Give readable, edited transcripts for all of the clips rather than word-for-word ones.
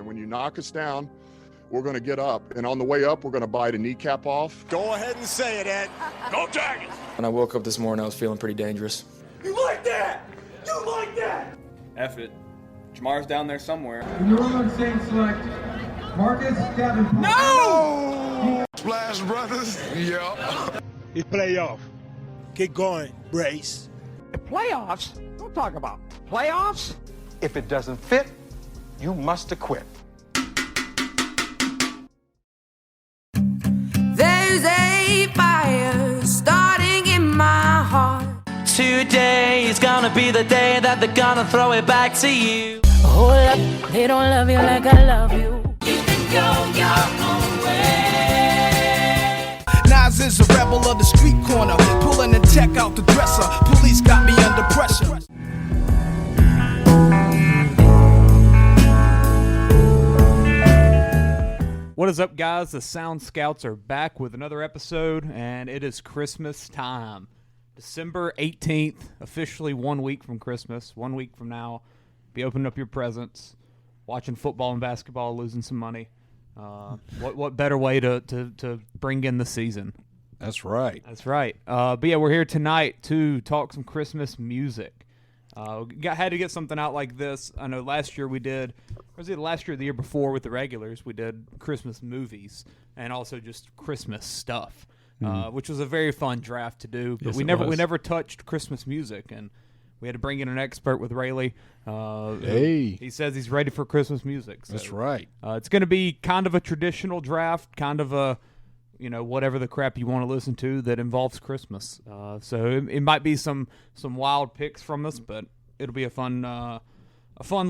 And when you knock us down, we're going to get up. And on the way up, we're going to bite a kneecap off. Go ahead and say it, Ed. Go Tigers! When I woke up this morning, I was feeling pretty dangerous. You like that? You like that? F it. Jamar's down there somewhere. In the New Orleans Saints select Marcus Davenport. No! Splash Brothers. Yeah. It's playoff. Keep going, Brace. Playoffs? Don't talk about playoffs. If it doesn't fit, you must acquit. There's a fire starting in my heart. Today is gonna be the day that they're gonna throw it back to you. Hold up, they don't love you like I love you. You can go your own way. Nas is a rebel of the street corner, pulling the tech out the dresser. Police got me under pressure. What is up, guys? The Sound Scouts are back with another episode, and it is Christmas time. December 18th, officially 1 week from Christmas. 1 week from now, be opening up your presents, watching football and basketball, losing some money. What better way to bring in the season? That's right. That's right. But yeah, we're here tonight to talk some Christmas music. Had to get something out like this. I know last year we did, or was it last year or the year before with the regulars, we did Christmas movies and also just Christmas stuff, which was a very fun draft to do. But Yes, we never touched Christmas music, and we had to bring in an expert with Railey. He says he's ready for Christmas music. So, that's right. It's going to be kind of a traditional draft, kind of a, whatever the crap you want to listen to that involves Christmas. So it might be some wild picks from us, but it'll be a fun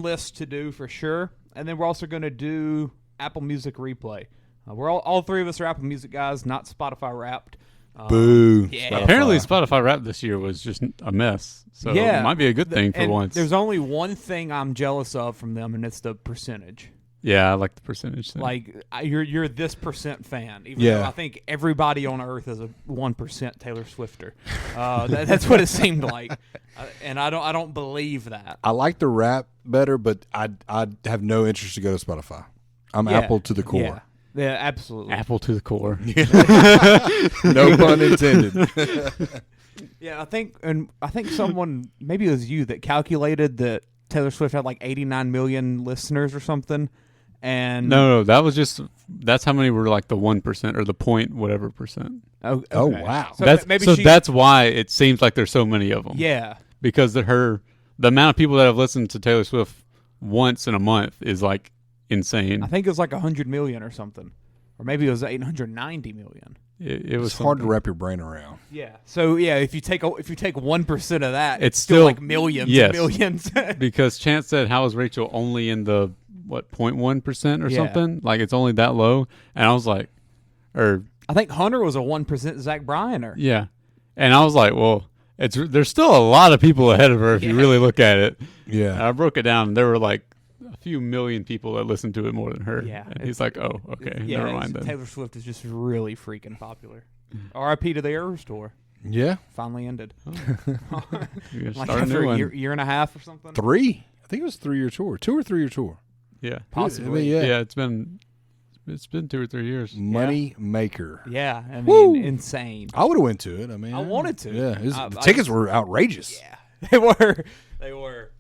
list to do for sure. And then we're also going to do Apple Music Replay. We're all three of us are Apple Music guys, not Spotify Wrapped. Boo. Yeah. Spotify. Apparently Spotify Wrapped this year was just a mess. So it might be a good thing for once. There's only one thing I'm jealous of from them, and it's the percentage. Yeah, I like the percentage thing. Like, you're this % fan. Even though I think everybody on Earth is a 1% Taylor Swifter. That's what it seemed like, and I don't believe that. I like the rap better, but I have no interest to go to Spotify. I'm Apple to the core. Yeah, absolutely. Apple to the core. No pun intended. Yeah, I think someone, maybe it was you, that calculated that Taylor Swift had like 89 million listeners or something. And no, that's how many were like the 1% or the point whatever percent. Oh, okay. Oh wow. So that's why it seems like there's so many of them. Yeah. Because the amount of people that have listened to Taylor Swift once in a month is like insane. I think it was like 100 million or something. Or maybe it was 890 million. It was hard to wrap your brain around. Yeah. So yeah, if you take 1% of that, it's still like millions and millions. Because Chance said, "How is Rachel only in the 0.1% or something? Like it's only that low?" And I was like, I think Hunter was a 1% Zach Bryan-er. Yeah. And I was like, well, there's still a lot of people ahead of her if you really look at it. Yeah. And I broke it down, and there were like a few million people that listened to it more than her. Yeah. And he's like, oh, okay, never mind then. Taylor Swift is just really freaking popular. R.I.P. to the Eras Tour. Yeah. Finally ended. Like after a year and a half or something? 3. I think it was 3-year tour. 2 or 3-year tour. Yeah. Possibly. Yeah, it's been 2 or 3 years. Money maker. Yeah, I mean, insane. I would have went to it. I mean, I wanted to. Yeah, the tickets were outrageous. Yeah, they were.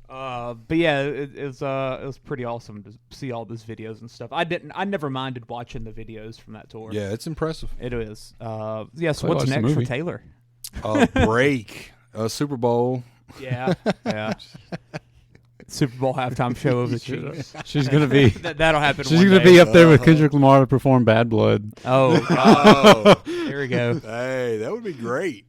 But yeah, it was pretty awesome to see all those videos and stuff. I never minded watching the videos from that tour. Yeah, it's impressive. It is. So what's next for Taylor? Break. Super Bowl. Yeah. Super Bowl halftime show of the Chiefs. She's gonna be that'll happen. She's gonna be up there with Kendrick Lamar to perform Bad Blood. Oh, there we go. Hey, that would be great.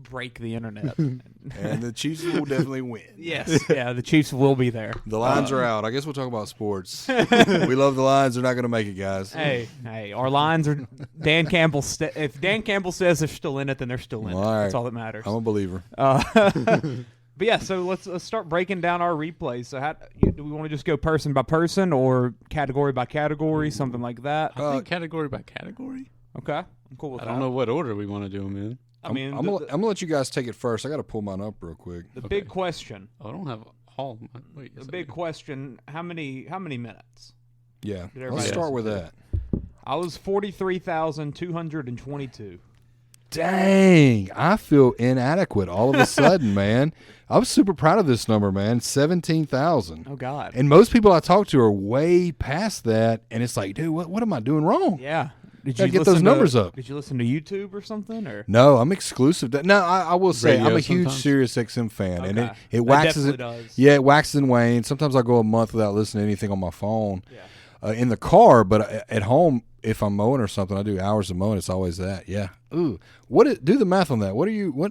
Break the internet, and the Chiefs will definitely win. Yes, yeah, the Chiefs will be there. The Lions are out. I guess we'll talk about sports. We love the Lions. They're not gonna make it, guys. Hey, our Lions are. Dan Campbell. If Dan Campbell says they're still in it, then they're still in it. Right. That's all that matters. I'm a believer. But yeah, so let's start breaking down our replays. So do we want to just go person by person or category by category, something like that? I think category by category. Okay, I'm cool with that. I don't know what order we want to do them in. I'm gonna let you guys take it first. I got to pull mine up real quick. The big question. Oh, I don't have all. Wait, the big question: How many minutes? Yeah. Did Let's everybody start with listen that. I was 43,222. Dang, I feel inadequate all of a sudden, man. I'm super proud of this number, man. 17,000. Oh, God. And most people I talk to are way past that, and it's like, dude, what am I doing wrong? Yeah. Did Gotta you get those listen numbers up. Did you listen to YouTube or something? Or No, I'm exclusive. No, I will say Radio I'm a huge sometimes? Sirius XM fan, and Okay. it That waxes it. definitely does. Yeah, it waxes and wanes. Sometimes I go a month without listening to anything on my phone. In the car, but at home, if I'm mowing or something, I do hours of mowing. It's always that. Yeah. Ooh. Do the math on that. What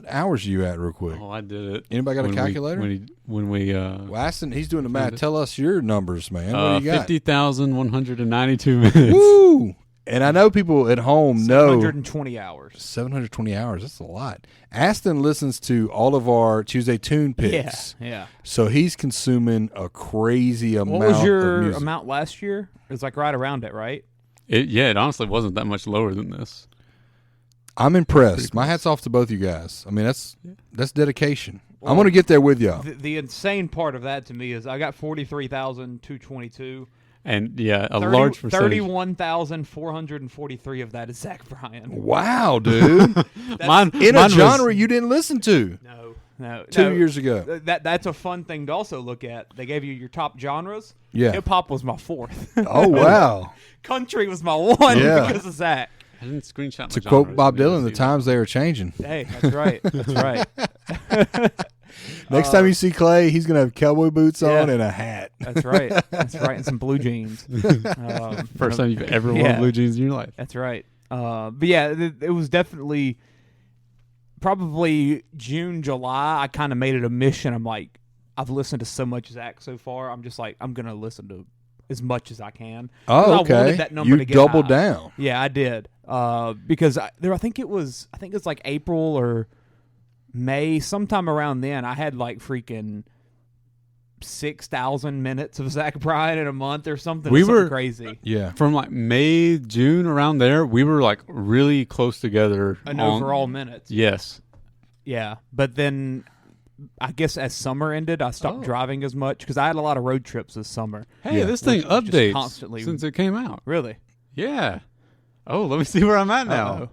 hours are you at, real quick? Oh, I did it. Anybody got a calculator? When we Well, Aston, he's doing the math. Tell us your numbers, man. What do you got? 50,192 minutes. Woo! And I know people at home know 720 hours. 720 hours. That's a lot. Aston listens to all of our Tuesday Tune picks. Yeah. So he's consuming a crazy amount. What was of your music. amount last year? It was like right around it, right? It honestly wasn't that much lower than this. I'm impressed. My hat's off to both you guys. I mean, that's dedication. Well, I'm going to get there with y'all. The insane part of that to me is I got 43,222. And yeah, large percentage. 31,443 of that is Zach Bryan. Wow, dude! mine a genre you didn't listen to. No. 2 years ago. That's a fun thing to also look at. They gave you your top genres. Yeah. Hip hop was my fourth. Oh wow. Country was my one because of Zach. I didn't screenshot my To quote Bob Dylan, the times they are changing. Hey, that's right. That's right. Next time you see Clay, he's going to have cowboy boots on and a hat. That's right. That's right. And some blue jeans. First time you've ever worn blue jeans in your life. That's right. But yeah, it was definitely probably June, July. I kind of made it a mission. I'm like, I've listened to so much Zach so far. I'm just like, I'm going to listen to as much as I can. Oh, okay. I wanted that number You to get doubled high. down. Yeah, I did. Because I think it was like April or May, sometime around then. I had like freaking 6,000 minutes of Zach Bryan in a month or something. We something were crazy. Yeah. From like May, June, around there, we were like really close together. An overall minutes. Yes. Yeah, but then I guess as summer ended, I stopped driving as much because I had a lot of road trips this summer. Hey, this thing updates constantly since it came out. Really? Yeah. Oh, let me see where I'm at now.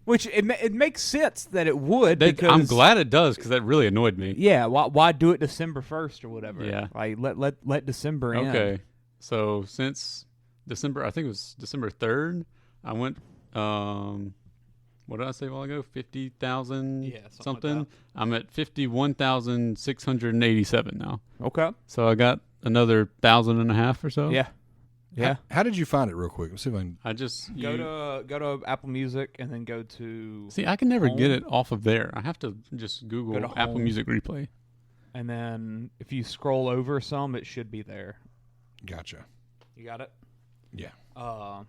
Which it makes sense that it would. Because, I'm glad it does because that really annoyed me. Yeah. Why do it December 1st or whatever? Yeah. Like let December end. Okay. So since December, I think it was December 3rd, I went. What did I say a while ago? 50,000 something. Like I'm at 51,687 now. Okay. So I got another 1,500 or so. Yeah. Yeah. How did you find it, real quick? Let's see if I can. I just go to Apple Music and then go to. See, I can never home. get it off of there. I have to just Google Apple home. Music Replay. And then if you scroll over some, it should be there. Gotcha. You got it? Yeah. I'll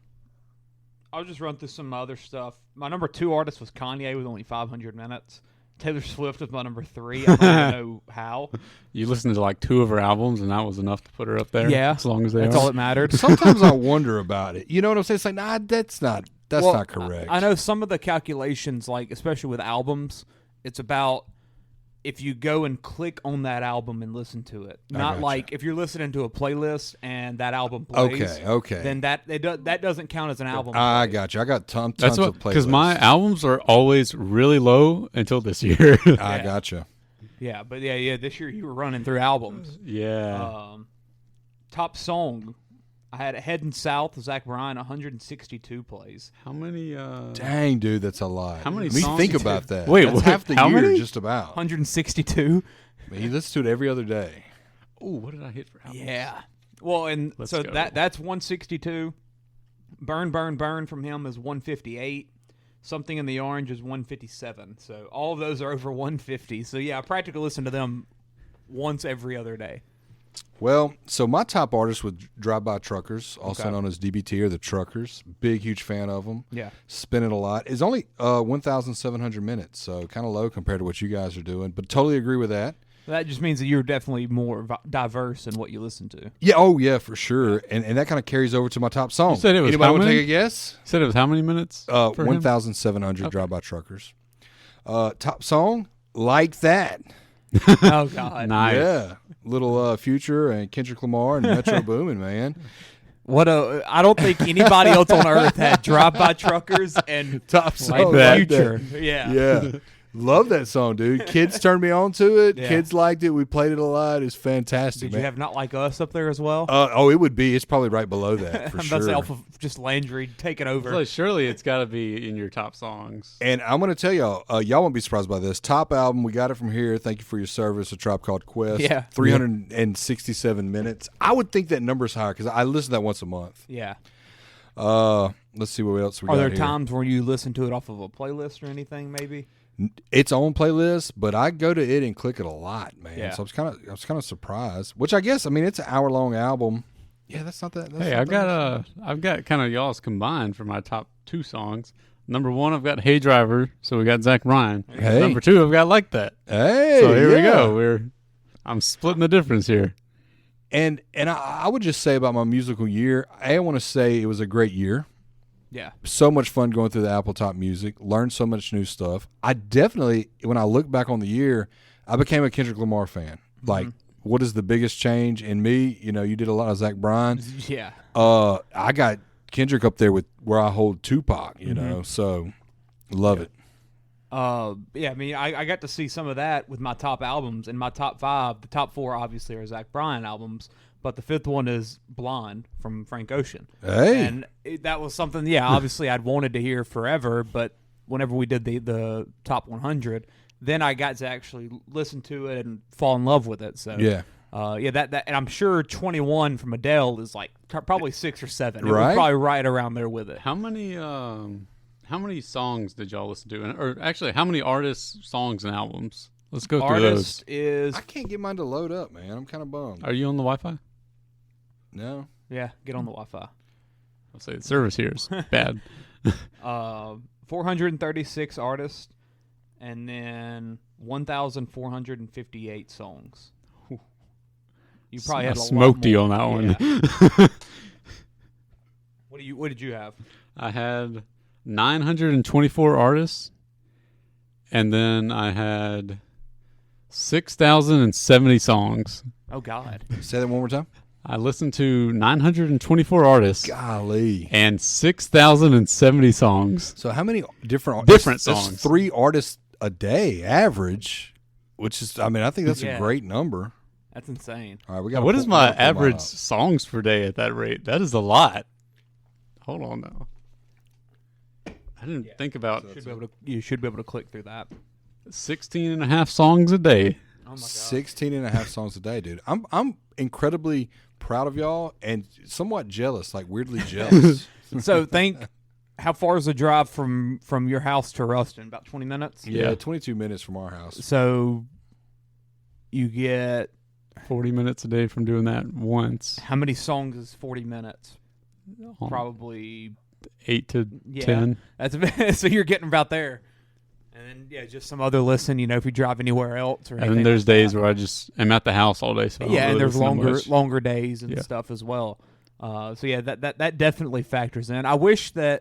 just run through some other stuff. My number 2 artist was Kanye with only 500 minutes. Taylor Swift was my number 3. I don't even know how. You listened to like 2 of her albums, and that was enough to put her up there. Yeah, as long as that's are. all that mattered. Sometimes I wonder about it. You know what I'm saying? It's like, nah, that's not correct. I know some of the calculations, like especially with albums, it's about if you go and click on that album and listen to it. Not like if you're listening to a playlist and that album plays. Okay. Then that doesn't count as an album. I got you. I got tons That's of playlists. Because my albums are always really low until this year. I got you. Yeah, but yeah. This year you were running through albums. Yeah. Top song. I had Head and South with Zach Bryan, 162 plays. How many? Dang, dude, that's a lot. How many Let me songs think did- about that. Wait, that's what? half the How year, many? just about. 162. He listens to it every other day. Oh, what did I hit for albums? Yeah. Well, and Let's so go. that's 162. Burn from him is 158. Something in the Orange is 157. So all of those are over 150. So yeah, I practically listen to them once every other day. Well, so my top artist was Drive By Truckers, also known as DBT or the Truckers. Big, huge fan of them. Yeah. Spin it a lot. It's only 1,700 minutes, so kind of low compared to what you guys are doing, but totally agree with that. That just means that you're definitely more diverse in what you listen to. Yeah, oh yeah, for sure. And that kind of carries over to my top song. You said it was Anybody how want to many? take a guess? You said it was how many minutes? 1,700 Drive By Truckers. Top song, Like That. Oh God. Nice. Yeah. Little Future and Kendrick Lamar and Metro Boomin, man. I don't think anybody else on earth had drive-by truckers and top song like like Future. that. Yeah. Love that song, dude. Kids turned me on to it. Yeah. Kids liked it. We played it a lot. It's fantastic. Did man. you have Not Like Us up there as well? It would be. It's probably right below that for I'm sure. about to say off of just Landry taking over. Like, surely it's got to be in your top songs. And I'm going to tell y'all, y'all won't be surprised by this. Top album, we got it from here. Thank you for your service. A Tribe Called Quest. Yeah. 367 minutes. I would think that number's higher because I listen to that once a month. Yeah. Let's see what else we got. Are there here. times where you listen to it off of a playlist or anything? Maybe. Its own playlist, but I go to it and click it a lot, man. Yeah. So I was kind of surprised. Which I guess, I mean, it's an hour-long album. Yeah, that's not that. That's Hey, not I've got kind of y'all's combined for my top 2 songs. Number 1, I've got Hey Driver, so we got Zach Bryan. Hey. Number 2, I've got Like That. Hey, so here we yeah. go. I'm splitting the difference here. And I would just say about my musical year, I want to say it was a great year. Yeah. So much fun going through the Apple Top Music. Learned so much new stuff. I definitely, when I look back on the year, I became a Kendrick Lamar fan. Like, what is the biggest change in me? You know, you did a lot of Zach Bryan. Yeah. I got Kendrick up there with where I hold Tupac, you know, so love it. Yeah, I mean, I got to see some of that with my top albums. In my top 5, the top 4 obviously are Zach Bryan albums, but the 5th one is Blonde from Frank Ocean. Hey. And that was something, yeah, obviously I'd wanted to hear forever, but whenever we did the top 100, then I got to actually listen to it and fall in love with it. So yeah. That and I'm sure 21 from Adele is like probably 6 or 7. It Right? was probably right around there with it. How many songs did y'all listen to? Or actually, how many artists, songs, and albums? Let's go through Artist those. is I can't get mine to load up, man. I'm kind of bummed. Are you on the Wi-Fi? No. yeah, get on the Wi-Fi. I'll say the service here is bad. 436 artists, and then 1,458 songs. You probably had a smoked lot you more. on that Yeah. one. What did you have? I had 924 artists, and then I had 6,070 songs. Oh God! Say that one more time. I listened to 924 artists. Golly. And 6,070 songs. So how many different songs? That's 3 artists a day average, which is, I mean, I think that's a great number. That's insane. All right, we got. What is my average songs per day at that rate? That is a lot. Hold on now. I didn't think about. You should be able to click through that. 16 and a half songs a day. Oh my God. 16 and a half songs a day, dude. I'm incredibly proud of y'all and somewhat jealous, like weirdly jealous. So think, how far is the drive from your house to Ruston? About 20 minutes? Yeah, 22 minutes from our house. So you get 40 minutes a day from doing that once. How many songs is 40 minutes? Oh. Probably 8 to 10. That's so you're getting about there. And then just some other listen, if you drive anywhere else or anything. And then there's like days that. where I just am at the house all day. So I don't and really there's listen to much. longer days and stuff as well. So that definitely factors in. I wish I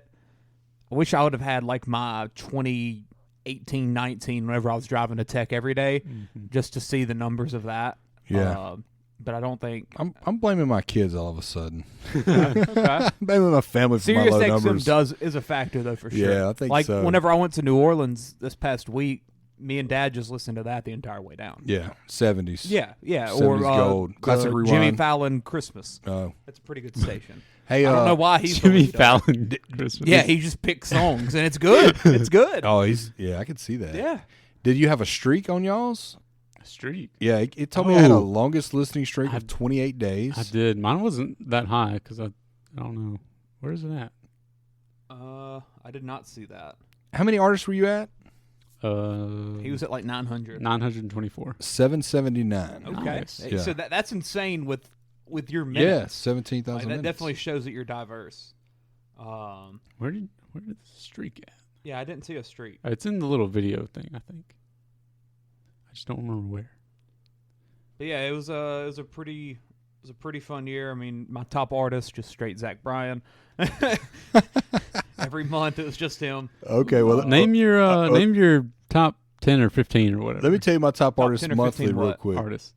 would have had like my 2018, 19 whenever I was driving to Tech every day, just to see the numbers of that. Yeah. But I don't think I'm blaming my kids all of a sudden. Okay. I'm blaming my family for Sirius my low XM numbers. is a factor though for sure. Yeah, I think like so. whenever I went to New Orleans this past week, me and Dad just listened to that the entire way down. Yeah, 70s. Yeah, 70s or gold. Classic Rewind. Jimmy Fallon Christmas. Oh, that's a pretty good station. Hey, I don't know why he's Jimmy Fallon Christmas. Yeah, he just picks songs and it's good. It's good. Oh, I could see that. Yeah. Did you have a streak on y'all's? A streak? Yeah, it told me I had a longest listening streak of 28 days. I did. Mine wasn't that high because I don't know. Where is it at? I did not see that. How many artists were you at? He was at like 900. 924. 779. Okay. Nice. Yeah. So that's insane with your Yeah, minutes. 17,000 Like, that minutes. definitely shows that you're diverse. Where did the streak at? Yeah, I didn't see a streak. It's in the little video thing, I think. I just don't remember where. But yeah, it was a pretty fun year. I mean, my top artist just straight Zach Bryan. Every month it was just him. Okay, well, Name your top 10 or 15 or whatever. Let me tell you my top artists 10 or monthly 15 real what? quick. Artists.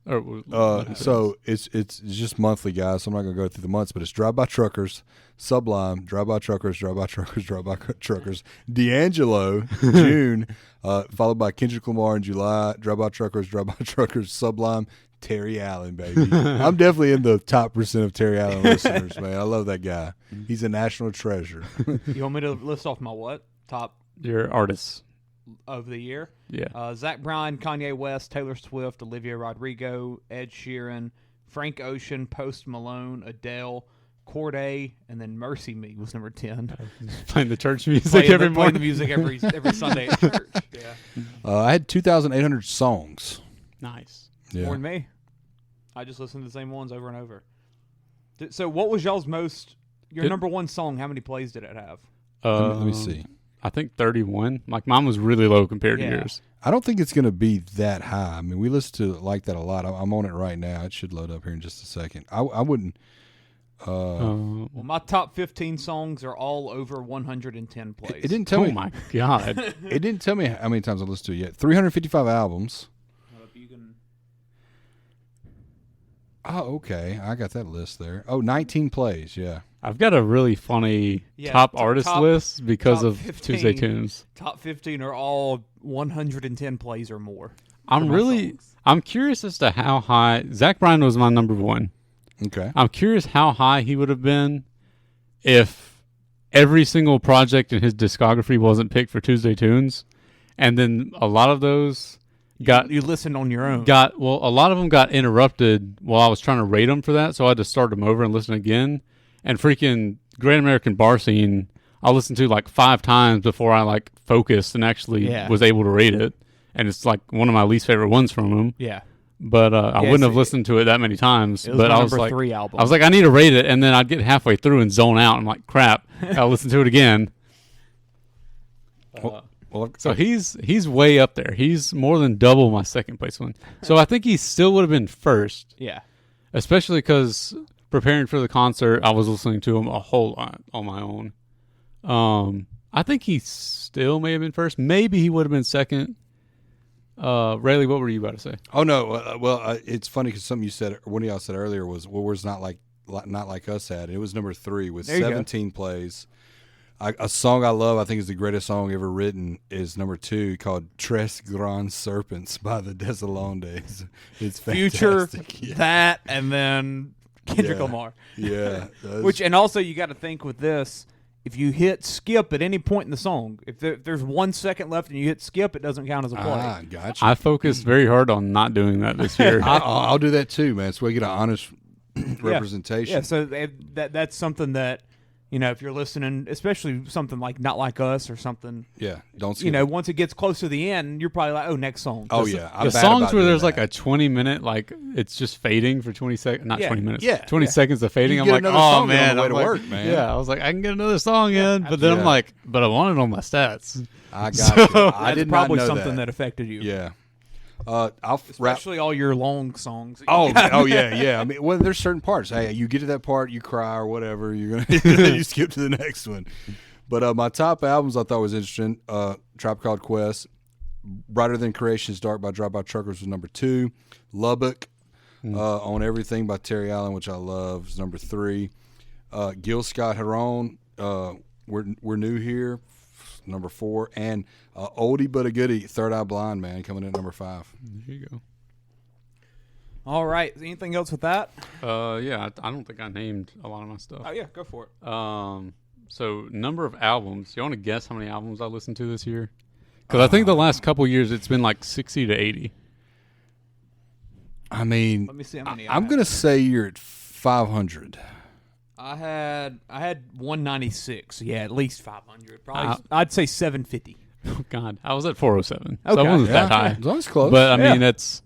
So it's just monthly, guys. So I'm not gonna go through the months, but it's Drive By Truckers, Sublime, Drive By Truckers, Drive By Truckers, Drive By Truckers, D'Angelo, June, followed by Kendrick Lamar in July, Drive By Truckers, Sublime, Terry Allen, baby. I'm definitely in the top % of Terry Allen listeners, man. I love that guy. He's a national treasure. You want me to list off my top your artists of the year? Yeah. Zach Bryan, Kanye West, Taylor Swift, Olivia Rodrigo, Ed Sheeran, Frank Ocean, Post Malone, Adele, Corday, and then Mercy Me was number 10. Playing the church music every morning. Playing the music every Sunday at church. Yeah. I had 2,800 songs. Nice. Yeah. More than me. I just listened to the same ones over and over. So what was y'all's your number one song? How many plays did it have? Let me see. I think 31. Like, mine was really low compared to yours. I don't think it's going to be that high. I mean, we listen to it like that a lot. I'm on it right now. It should load up here in just a second. I wouldn't. Well, my top 15 songs are all over 110 plays. It didn't tell me. Oh, my God. It didn't tell me how many times I listened to it yet. 355 albums. Oh, okay. I got that list there. Oh, 19 plays, yeah. I've got a really funny top artist list because of 15, Tuesday Tunes. Top 15 are all 110 plays or more. I'm curious as to how high. Zach Bryan was my number one. Okay. I'm curious how high he would have been if every single project in his discography wasn't picked for Tuesday Tunes. And then a lot of those you listened on your own. A lot of them got interrupted while I was trying to rate them for that, so I had to start them over and listen again. And freaking Great American Bar Scene, I listened to like 5 times before I like focused and actually was able to rate it. And it's like one of my least favorite ones from him. Yeah. But I wouldn't have listened to it that many times. It was but my I was number like, 3 album. I was like, I need to rate it, and then I'd get halfway through and zone out. I'm like, crap, I'll listen to it again. So he's way up there. He's more than double my second place one. So I think he still would have been first. Yeah. Especially because preparing for the concert, I was listening to him a whole lot on my own. I think he still may have been first. Maybe he would have been second. Railey, what were you about to say? Oh no, it's funny because something you said, one of y'all said earlier was, "Well, where's Not Like Us at?" It was number 3 with 17 plays. A song I love, I think is the greatest song ever written, is number 2 called Tres Grands Serpents by the Desalondes. It's fantastic. Future, that, and then Kendrick Lamar. Yeah. And also you got to think with this, if you hit skip at any point in the song, if there's 1 second left and you hit skip, it doesn't count as a play. Gotcha. I focused very hard on not doing that this year. I'll do that too, man. So we get an honest representation. Yeah, so that's something that, if you're listening, especially something like Not Like Us or something. Yeah, don't skip once it gets close to the end, you're probably like, oh, next song. Oh, yeah. The songs where there's like a 20-minute, like, it's just fading for 20 seconds. Not 20 minutes. Yeah. 20 seconds of fading. I'm like, oh, man. On the way to work, man. Yeah, I was like, I can get another song in. But then I'm like, but I want it on my stats. I got you. I did probably not know something that affected you. Yeah. Especially all your long songs. Yeah. I mean, there's certain parts. Hey, you get to that part, you cry or whatever. You're gonna you skip to the next one. But my top albums I thought was interesting. Tribe Called Quest, Brighter Than Creation's Dark by Drive By Truckers was number 2. Lubbock, On Everything by Terry Allen, which I love, is number 3. Gil Scott Heron, We're New Here, number 4, and oldie but a goodie, Third Eye Blind, man, coming in at number 5. There you go. All right. Anything else with that? Yeah, I don't think I named a lot of my stuff. Oh yeah, go for it. So number of albums. You want to guess how many albums I listened to this year? Because I think the last couple years it's been like 60 to 80. I mean, let me see how many. I'm gonna say you're at 500. I had 196. Yeah, at least 500. Probably. I'd say 750. Oh God, I was at 407. Okay. So I wasn't that high. That was close. But I mean, that's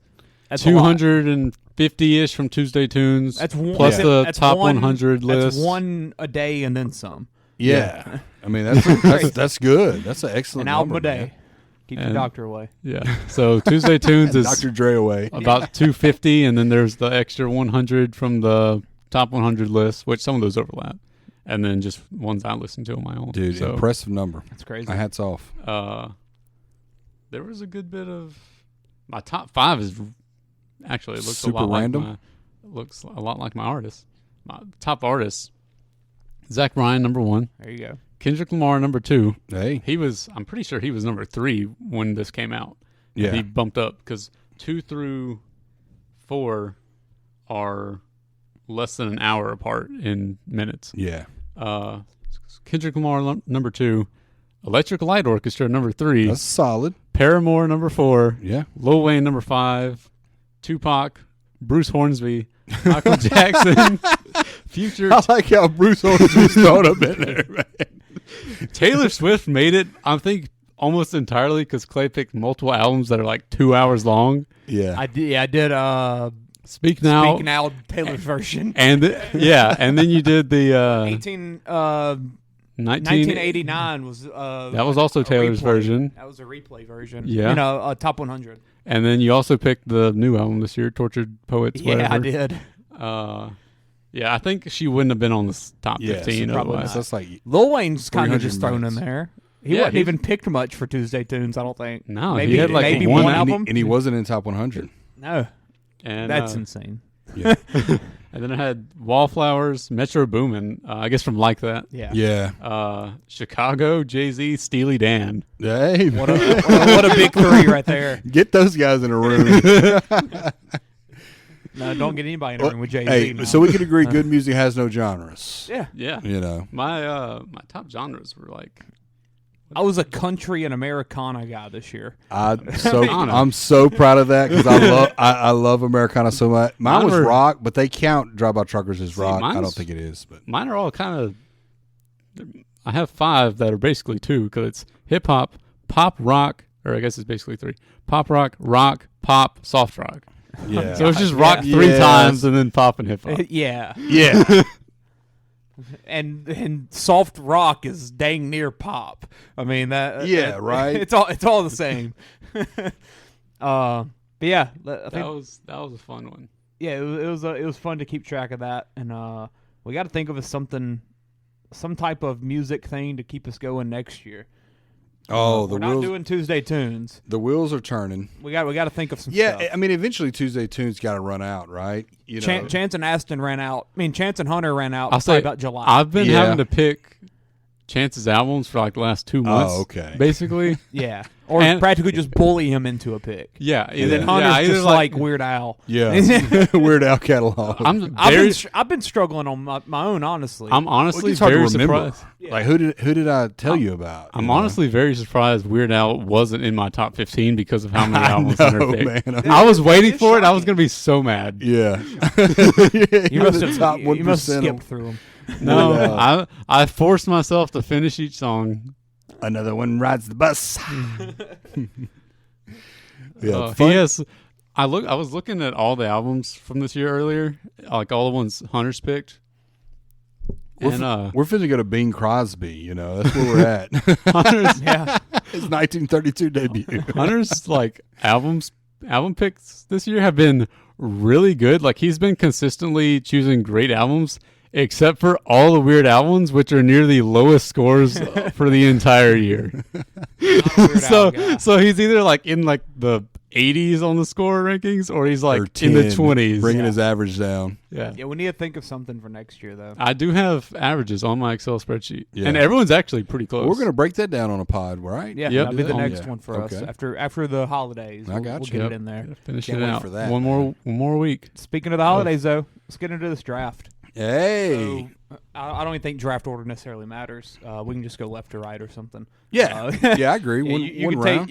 250-ish from Tuesday Tunes. That's one, plus the top 100 list. That's one a day and then some. Yeah. I mean, that's good. That's an excellent an album number, a day. Man. Keep your doctor away. Yeah. So Tuesday Tunes is Dr. Dre away. About 250, and then there's the extra 100 from the top 100 list, which some of those overlap. And then just ones I listen to on my own. Dude, so, impressive number. That's crazy. My hat's off. there was a good bit of my top 5 is actually it looks super a lot random. like looks a lot like my artist. My top artists: Zach Bryan, number 1. There you go. Kendrick Lamar, number 2. Hey, I'm pretty sure he was number 3 when this came out. Yeah, he bumped up because 2 through 4 are less than an hour apart in minutes. Yeah. Kendrick Lamar, number 2. Electric Light Orchestra, number 3. That's solid. Paramore, number 4. Yeah. Lil Wayne, number 5. Tupac, Bruce Hornsby, Michael Jackson, Future. I like how Bruce Hornsby's thrown up in there, man. Taylor Swift made it, I think, almost entirely because Clay picked multiple albums that are like 2 hours long. Yeah. I did. Speak Now. Speak Now, Taylor's version. And and then you did the 1989 was that was also Taylor's version. That was a replay version. Yeah, top 100. And then you also picked the new album this year, Tortured Poets. Yeah, whatever. I did. Yeah, I think she wouldn't have been on the top 15. Probably That's like Lil Wayne's kind of just thrown in there. He Yeah, wasn't even picked much for Tuesday Tunes, I don't think. No, maybe, he had like maybe one album. and he wasn't in top 100. No, and that's insane. Yeah. And then I had Wallflowers, Metro Boomin, I guess from Like That. Yeah. Yeah. Chicago, Jay-Z, Steely Dan. Hey, What a big 3 right there. Get those guys in a room. No, don't get anybody in a room with Jay-Z. Hey, now. so we can agree good music has no genres. Yeah. Yeah. You know. My top genres were like... I was a country and Americana guy this year. I'm so proud of that because I love Americana so much. Mine was rock, but they count Drive By Truckers as rock. I don't think it is, but mine are all kind of. I have 5 that are basically 2 because it's hip hop, pop rock, or I guess it's basically 3: pop rock, pop, soft rock. Yeah. So it's just rock 3 times and then pop and hip hop. Yeah. Yeah. And soft rock is dang near pop. I mean that. Yeah, right. It's all the same. But yeah, I think that was a fun one. Yeah, it was fun to keep track of that, and we got to think of some type of music thing to keep us going next year. Oh, we're not doing Tuesday Tunes. The wheels are turning. We got to think of some. Yeah, stuff. I mean, eventually Tuesday Tunes got to run out, right? You know, Chance and Aston ran out. I mean, Chance and Hunter ran out. I'll say about July. I've been having to pick Chance's albums for like the last 2 months. Oh, okay. Basically. Yeah. Or practically just bully him into a pick. Yeah. And then Hunter's just like Weird Al. Yeah. Weird Al catalog. I've been struggling on my own, honestly. I'm honestly it's hard very to remember. surprised. Yeah. Like who did I tell you about? I'm honestly very surprised Weird Al wasn't in my top 15 because of how many albums Hunter picked. Man, I was waiting for it. I was going to be so mad. Yeah. You must have skipped through them. No, I forced myself to finish each song. Another one rides the bus. Yeah, he has. I was looking at all the albums from this year earlier, like all the ones Hunter's picked. We're finna go to Bing Crosby. You know, that's where we're at. Hunter's, his 1932 debut. Hunter's like album picks this year have been really good. Like he's been consistently choosing great albums. Except for all the Weird albums, which are near the lowest scores for the entire year. So he's either like in like the 80s on the score rankings, or he's like in the 20s, bringing his average down. Yeah, we need to think of something for next year, though. I do have averages on my Excel spreadsheet, and everyone's actually pretty close. We're gonna break that down on a pod, right? Yeah, that'll be the next one for us after the holidays. I got we'll you. get it in there. Finish Can't it wait out for that. One more week. Speaking of the holidays, though, let's get into this draft. Hey, so, I don't even think draft order necessarily matters. We can just go left to right or something. Yeah, yeah, I agree. You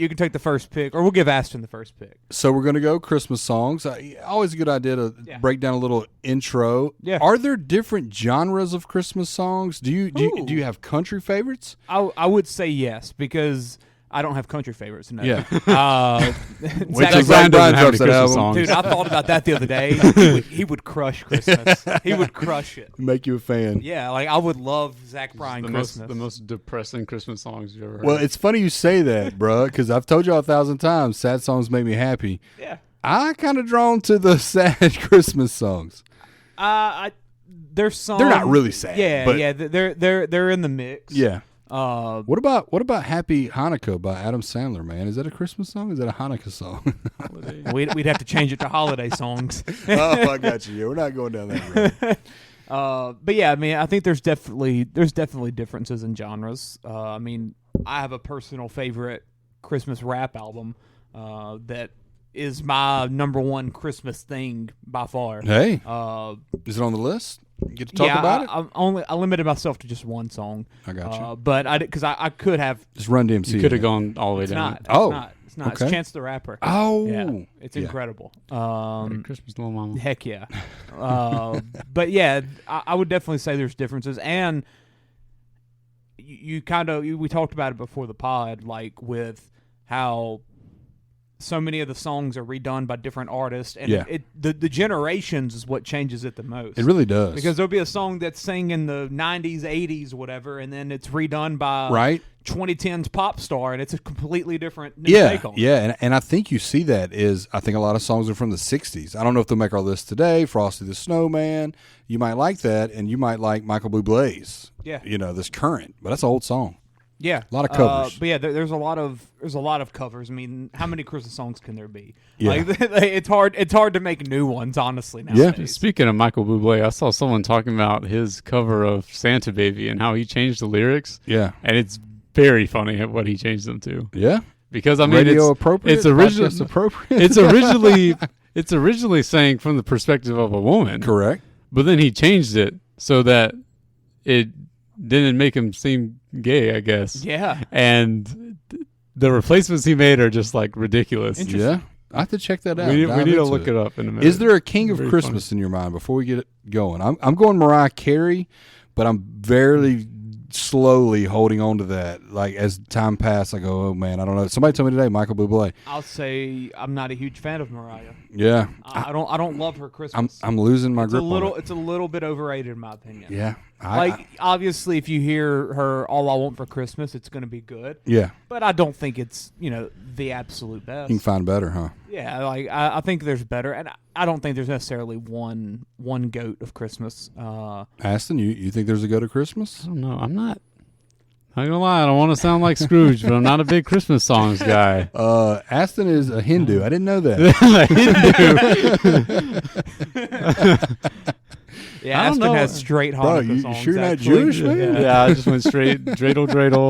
can take the first pick, or we'll give Aston the first pick. So we're gonna go Christmas songs. Always a good idea to break down a little intro. Yeah. Are there different genres of Christmas songs? Do you have country favorites? I would say yes, because I don't have country favorites. No. Yeah. Which is Brian doesn't have any Christmas songs. Dude, I thought about that the other day. He would crush Christmas. He would crush it. Make you a fan. Yeah, like I would love Zach Bryan Christmas. The most depressing Christmas songs you've ever heard. Well, it's funny you say that, bro, because I've told you 1,000 times sad songs make me happy. Yeah. I kind of drawn to the sad Christmas songs. There's some. They're not really sad. Yeah, but yeah. They're in the mix. Yeah. What about Happy Hanukkah by Adam Sandler, man? Is that a Christmas song? Is that a Hanukkah song? We'd have to change it to holiday songs. Oh, I got you. Yeah, we're not going down that road. But yeah, I mean, I think there's definitely differences in genres. I mean, I have a personal favorite Christmas rap album that is my number one Christmas thing by far. Hey, is it on the list? You get to talk about it? I limited myself to just one song. I got you. But I could have just Run DMC. You could have gone all the way down. It's not. Okay. It's Chance the Rapper. Oh, yeah, it's incredible. Merry Christmas, Little Mama. Heck yeah. But yeah, I would definitely say there's differences, and we talked about it before the pod, like with how so many of the songs are redone by different artists, and the generations is what changes it the most. It really does, because there'll be a song that's sang in the 90s, 80s, whatever, and then it's redone by 2010's pop star, and it's a completely different new take on it. Yeah, and I think you see that I think a lot of songs are from the 60s. I don't know if they'll make our list today. Frosty the Snowman, you might like that, and you might like Michael Bublé's. Yeah, this current, but that's an old song. Yeah, a lot of covers. But yeah, there's a lot of covers. I mean, how many Christmas songs can there be? Yeah. Like, it's hard to make new ones, honestly. Nowadays. Yeah. Speaking of Michael Bublé, I saw someone talking about his cover of Santa Baby and how he changed the lyrics. Yeah, and it's very funny what he changed them to. Yeah, because I mean, radio appropriate. It's originally appropriate. It's originally saying from the perspective of a woman. Correct. But then he changed it so that it didn't make him seem gay, I guess. Yeah. And the replacements he made are just like ridiculous. Yeah. I have to check that out. We need to look it up in a minute. Is there a king of Christmas in your mind before we get it going? I'm going Mariah Carey, but I'm very slowly holding on to that. Like as time passed, I go, oh man, I don't know. Somebody told me today, Michael Bublé. I'll say I'm not a huge fan of Mariah. Yeah. I don't love her Christmas. I'm losing my grip on it. It's a little bit overrated in my opinion. Yeah. Obviously, if you hear her "All I Want for Christmas," it's going to be good. Yeah, but I don't think it's the absolute best. You can find better, huh? Yeah, like I think there's better, and I don't think there's necessarily one goat of Christmas. Aston, you think there's a goat of Christmas? I don't know. I'm not gonna lie. I don't want to sound like Scrooge, but I'm not a big Christmas songs guy. Aston is a Hindu. I didn't know that. Hindu. Yeah, Aston has straight Hanukkah songs. You sure not Jewish, man? Yeah, I just went straight dreidel.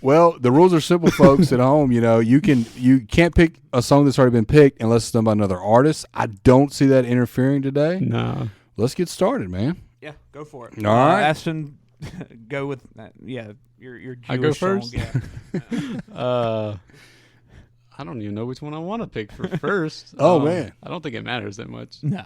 Well, the rules are simple, folks. At home, you can't pick a song that's already been picked unless it's done by another artist. I don't see that interfering today. No. Let's get started, man. Yeah, go for it. All right, Aston, go with your Jewish I go first. Song, yeah. I don't even know which one I want to pick for first. Oh man, I don't think it matters that much. Nah.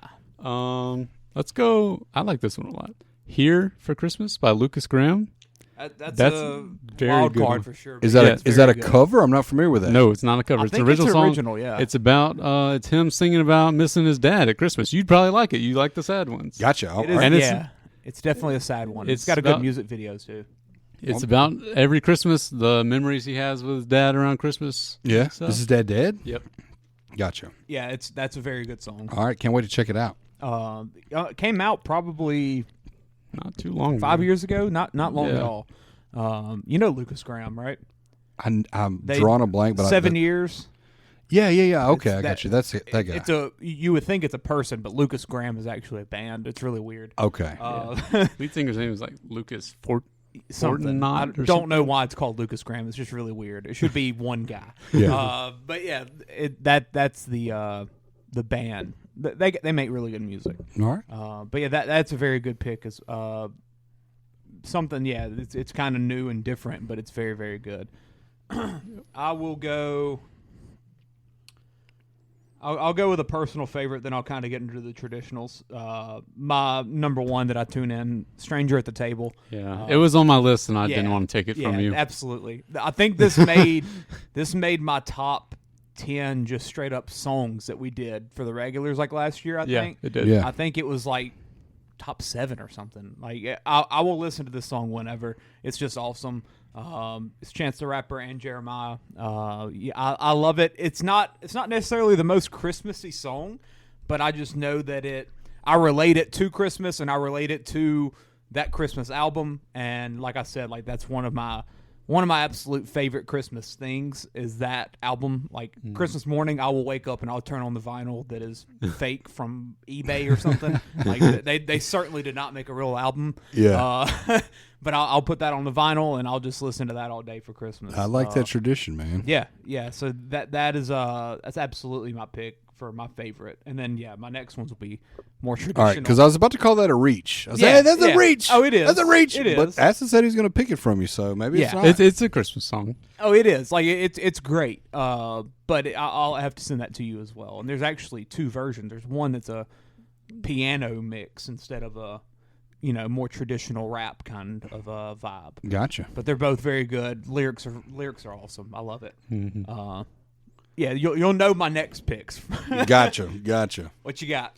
Let's go. I like this one a lot. "Here for Christmas" by Lucas Graham. That's a very wild good card one. for sure. Is that a cover? I'm not familiar with that. No, it's not a cover. I It's think an original it's song. original, yeah. It's about it's him singing about missing his dad at Christmas. You'd probably like it. You like the sad ones. Gotcha. It's definitely a sad one. It's got a about- good music video too. It's about every Christmas, the memories he has with his dad around Christmas. Yeah. and stuff. This is Dad Dead? Yep. Gotcha. Yeah, that's a very good song. All right, can't wait to check it out. It came out probably Not too long. 5 ago. years ago. Not long Yeah. at all. Lucas Graham, right? I'm drawing a blank, but 7 years. Yeah. Okay, I got you. That's it. That guy. You would think it's a person, but Lucas Graham is actually a band. It's really weird. Okay. Lead singer's name is like Lucas Something. I Fortnott or don't know why it's called Lucas Graham. It's just really weird. It should be one guy. Yeah. But yeah, that's the band. They make really good music. All right. But yeah, that's a very good pick. As something, yeah, it's kind of new and different, but it's very, very good. I will go. I'll go with a personal favorite, then I'll kind of get into the traditionals. My number one that I tune in, "Stranger at the Table." Yeah, it was on my list, and I didn't want to take it from you. Absolutely. I think this made my top 10 just straight up songs that we did for the regulars like last year. I think it did. Yeah. I think it was like top 7 or something. Like I will listen to this song whenever. It's just awesome. It's Chance the Rapper and Jeremiah. I love it. It's not necessarily the most Christmassy song, but I just know that I relate it to Christmas, and I relate it to that Christmas album, and like I said, like that's one of my absolute favorite Christmas things is that album. Like Christmas morning, I will wake up and I'll turn on the vinyl that is fake from eBay or something. Like they certainly did not make a real album. Yeah. But I'll put that on the vinyl and I'll just listen to that all day for Christmas. I like that tradition, man. Yeah. So that is that's absolutely my pick for my favorite. And then my next ones will be more traditional. All right, because I was about to call that a reach. I was like, hey, that's a reach. Oh, it is. That's a reach. It is. But Aston said he was going to pick it from you, so maybe it's not. It's a Christmas song. Oh, it is. Like it's great. But I'll have to send that to you as well. And there's actually two versions. There's one that's a piano mix instead of a more traditional rap kind of a vibe. Gotcha. But they're both very good. Lyrics are awesome. I love it. Mm-hmm. You'll know my next picks. Gotcha. What you got?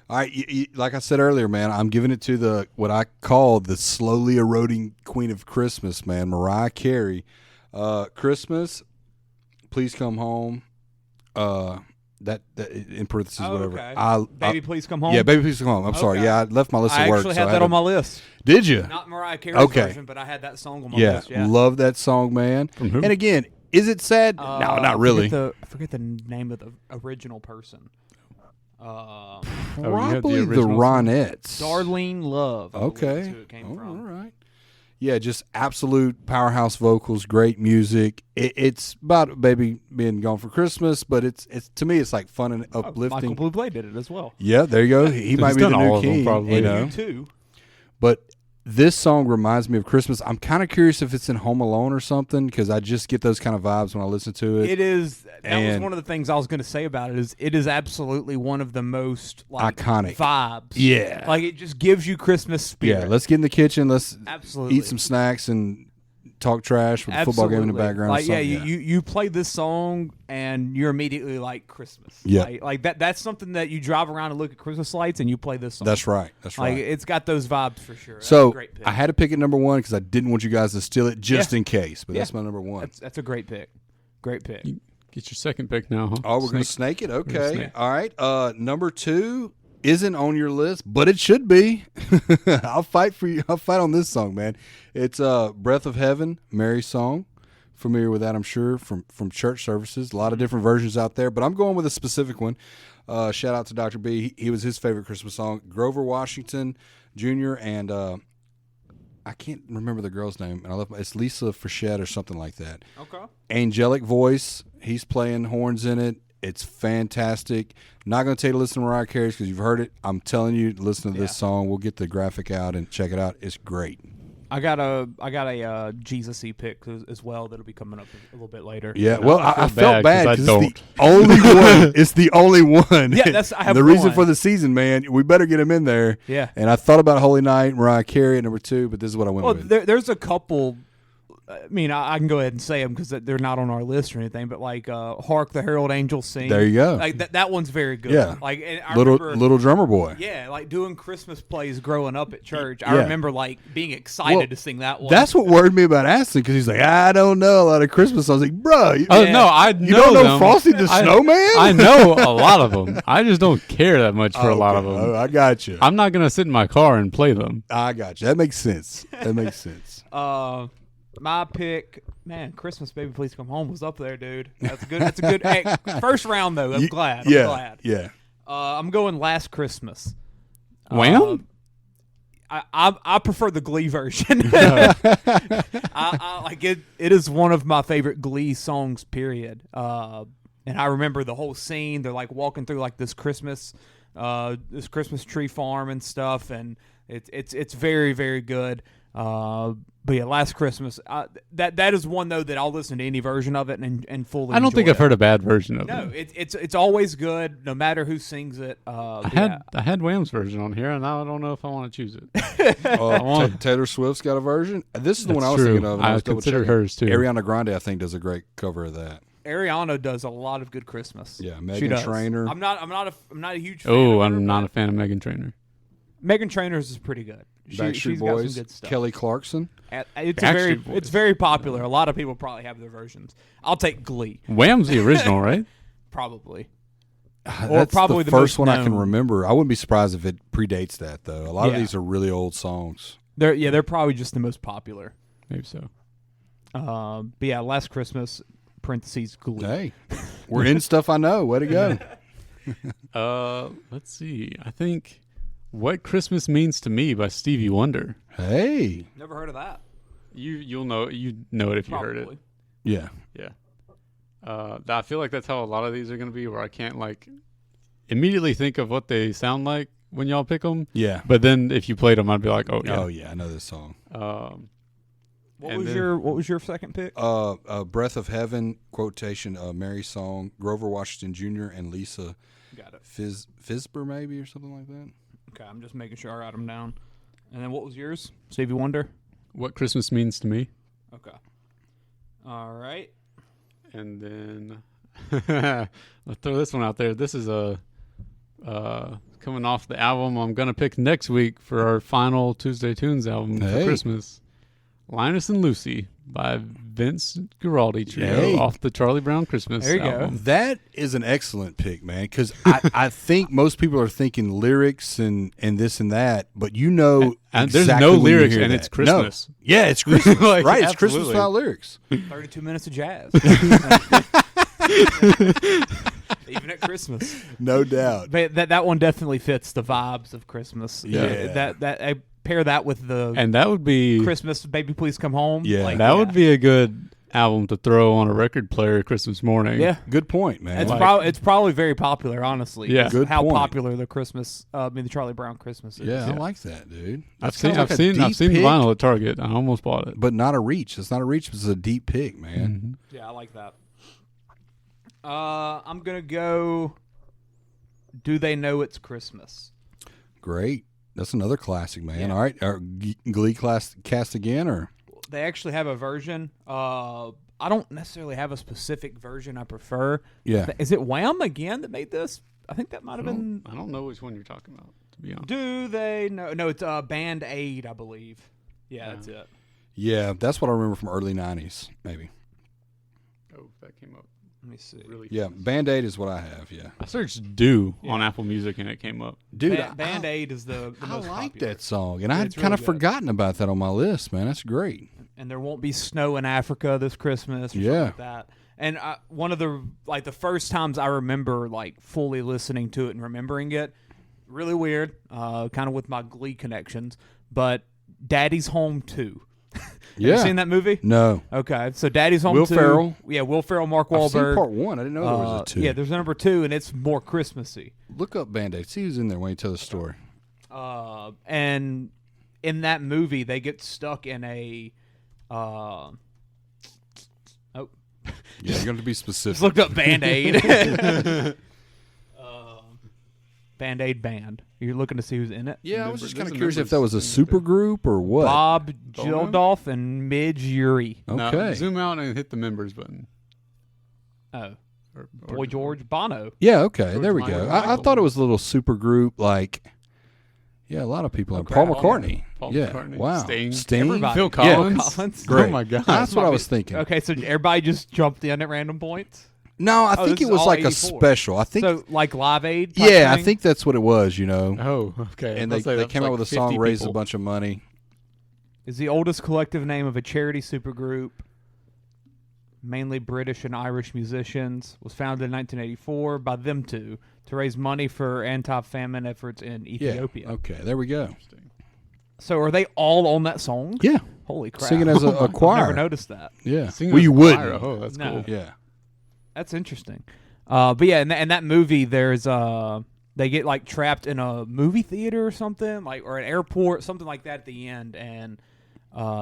All right, like I said earlier, man, I'm giving it to what I call the slowly eroding queen of Christmas, man, Mariah Carey. Christmas, Please Come Home. That in parentheses, whatever. Okay. Baby, Please Come Home. Yeah, Baby, Please Come Home. I'm sorry. Yeah, I left my list of work. I actually had that on my list. Did you? Not Mariah Carey's version, but I had that song on my list. Yeah, love that song, man. From who? And again, is it sad? No, not really. I forget the name of the original person. Probably the Ronettes. Darlene Love. Okay. Who it came from. All right. Yeah, just absolute powerhouse vocals, great music. It's about a baby being gone for Christmas, but it's to me it's like fun and uplifting. Michael Bublé did it as well. Yeah, there you go. He might be the new king, probably. You too. But this song reminds me of Christmas. I'm kind of curious if it's in Home Alone or something because I just get those kind of vibes when I listen to it. It is. That was one of the things I was going to say about it. It is absolutely one of the most iconic vibes. Yeah, like it just gives you Christmas spirit. Yeah, let's get in the kitchen. Let's absolutely eat some snacks and talk trash with a football game in the background. Like, you play this song and you're immediately like Christmas. Yeah, like that. That's something that you drive around and look at Christmas lights and you play this song. That's right. Like it's got those vibes for sure. That's so a great pick. I had to pick it number one because I didn't want you guys to steal it just in case. But that's my number one. That's a great pick. Great pick. Get your second pick now, huh? Oh, we're going to snake it? Okay. All right. Number two isn't on your list, but it should be. I'll fight for you. I'll fight on this song, man. It's Breath of Heaven, Mary's song. Familiar with that, I'm sure, from church services. A lot of different versions out there, but I'm going with a specific one. Shout out to Dr. B. He was his favorite Christmas song. Grover Washington Jr. and I can't remember the girl's name, and it's Lisa Frechette or something like that. Okay. Angelic voice. He's playing horns in it. It's fantastic. Not going to tell you to listen to Mariah Carey because you've heard it. I'm telling you, listen to this song. We'll get the graphic out and check it out. It's great. I got a Jesus-y pick as well that'll be coming up a little bit later. Yeah, well, I felt bad because it's the only one. It's the only one. Yeah, I have the one. reason for the season, man. We better get him in there. Yeah. And I thought about Holy Night, Mariah Carey at number 2, but this is what I went with. There's a couple. I mean, I can go ahead and say them because they're not on our list or anything. But like, "Hark the Herald Angels Sing." There you go. Like that one's very good. Yeah. Like I little drummer boy. Yeah, like doing Christmas plays growing up at church. I remember like being excited to sing that one. That's what worried me about Aston because he's like, I don't know a lot of Christmas songs. I was like, bro, no, I know you don't know them. Frosty the Snowman? I know a lot of them. I just don't care that much for a lot of them. Oh, I got you. I'm not gonna sit in my car and play them. I got you. That makes sense. My pick, man, Christmas Baby Please Come Home was up there, dude. That's good. That's a good first round though. I'm glad. Yeah. I'm going Last Christmas. Wham? I prefer the Glee version. I like it. It is one of my favorite Glee songs. Period. And I remember the whole scene. They're like walking through like this Christmas tree farm and stuff, and it's very, very good. But yeah, Last Christmas. That is one though that I'll listen to any version of it and fully. I don't think I've heard a bad version of it. No, it's always good, no matter who sings it. I had Wham's version on here, and now I don't know if I want to choose it. Taylor Swift's got a version. This is the one I was thinking of. I considered hers too. Ariana Grande, I think, does a great cover of that. Ariana does a lot of good Christmas. Yeah, Meghan Trainor. I'm not a huge fan. Oh, I'm not a fan of Meghan Trainor. Meghan Trainor's is pretty good. Backstreet She's Boys, got some good stuff. Kelly Clarkson. It's very popular. A lot of people probably have their versions. I'll take Glee. Wham's the original, right? Probably. That's probably the first one I can remember. I wouldn't be surprised if it predates that, though. A lot of these are really old songs. They're probably just the most popular. Maybe so. But yeah, Last Christmas, parentheses, Glee. Hey, we're in stuff I know. Way to go. Let's see. I think What Christmas Means to Me by Stevie Wonder. Hey. Never heard of that. You'll know it if you heard it. Yeah. Yeah. I feel like that's how a lot of these are going to be, where I can't like immediately think of what they sound like when y'all pick them. Yeah. But then if you played them, I'd be like, oh yeah, I know this song. What was your second pick? Breath of Heaven, quotation, Mary Song, Grover Washington Jr. and Lisa. Got it. Fisber maybe or something like that. Okay, I'm just making sure I write them down. And then what was yours? Stevie Wonder? What Christmas Means to Me. Okay. All right. And then I'll throw this one out there. This is coming off the album I'm going to pick next week for our final Tuesday Tunes album for Christmas. Linus and Lucy by Vince Guaraldi Trio off the Charlie Brown Christmas album. Go. That is an excellent pick, man, because I think most people are thinking lyrics and this and that, but and exactly there's no lyrics and it's Christmas. No. Yeah, it's Christmas. Like, right, it's absolutely. Christmas style lyrics. 32 minutes of jazz. Even at Christmas. No doubt. But that one definitely fits the vibes of Christmas. Yeah. That I pair that with the and that would be Christmas Baby Please Come Home. Yeah. That would be a good album to throw on a record player Christmas morning. Yeah. Good point, man. It's probably very popular, honestly. Yeah. Good how point. popular the Charlie Brown Christmas is. Yeah, I like that, dude. I've seen the vinyl at Target. I almost bought it. But not a reach. It's not a reach, it's a deep pick, man. Mm-hmm. Yeah, I like that. I'm gonna go Do They Know It's Christmas? Great. That's another classic, man. Yeah. All right. Glee cast again, or? They actually have a version. I don't necessarily have a specific version I prefer. Yeah. Is it Wham again that made this? I think that might have been. I don't know which one you're talking about, to be honest. Do they know? No, it's Band Aid, I believe. Yeah, that's it. Yeah, that's what I remember from early 90s, maybe. Oh, that came up. Let me see. Really Yeah, Band-Aid is what I have, yeah. I searched Do on Apple Music and it came up. Dude, Band-Aid is the I most like popular. that song, and I had It's kind of really good. forgotten about that on my list, man. That's great. And there won't be snow in Africa this Christmas or something like that. And one of the first times I remember fully listening to it and remembering it, really weird, kind of with my Glee connections, but Daddy's Home 2. Have you seen that movie? No. Okay, so Daddy's Home 2. Will Ferrell. Yeah, Will Ferrell, Mark Wahlberg. I've seen part 1. I didn't know there was a 2. Yeah, there's a number 2, and it's more Christmassy. Look up Band-Aid. See who's in there when you tell the story. And in that movie, they get stuck in a... Yeah, you're going to be specific. Just looked up Band-Aid. Band-Aid band. You're looking to see who's in it? Yeah, I was just kind of curious if that was a super group or what. Bob Geldof and Midge Uri. Okay. Now, zoom out and hit the members button. Oh. Boy George Bono. Yeah, okay. George there we Michael. go. I thought it was a little super group like... Yeah, a lot of people. Paul McCartney. Paul yeah. McCartney. Wow. Sting. Everybody. Phil Collins. Yeah, Collins. Great. Oh, my God. That's what I was thinking. Okay, so everybody just jumped in at random points? No, I think this it was is all like 84. a special. I think so, like Live Aid type Yeah, I thing? think that's what it was, you know. Oh, okay. And they came out with a song, raised a bunch of money. Is the oldest collective name of a charity supergroup, mainly British and Irish musicians, was founded in 1984 by them two to raise money for anti-famine efforts in Ethiopia. Yeah. Okay, there we go. So are they all on that song? Yeah. Holy crap. Singing as a choir. I never noticed that. Yeah. Singing Well, as you a wouldn't. choir. Oh, that's No. cool. Yeah. That's interesting. But yeah, in that movie, there's they get like trapped in a movie theater or something, or an airport, something like that at the end, and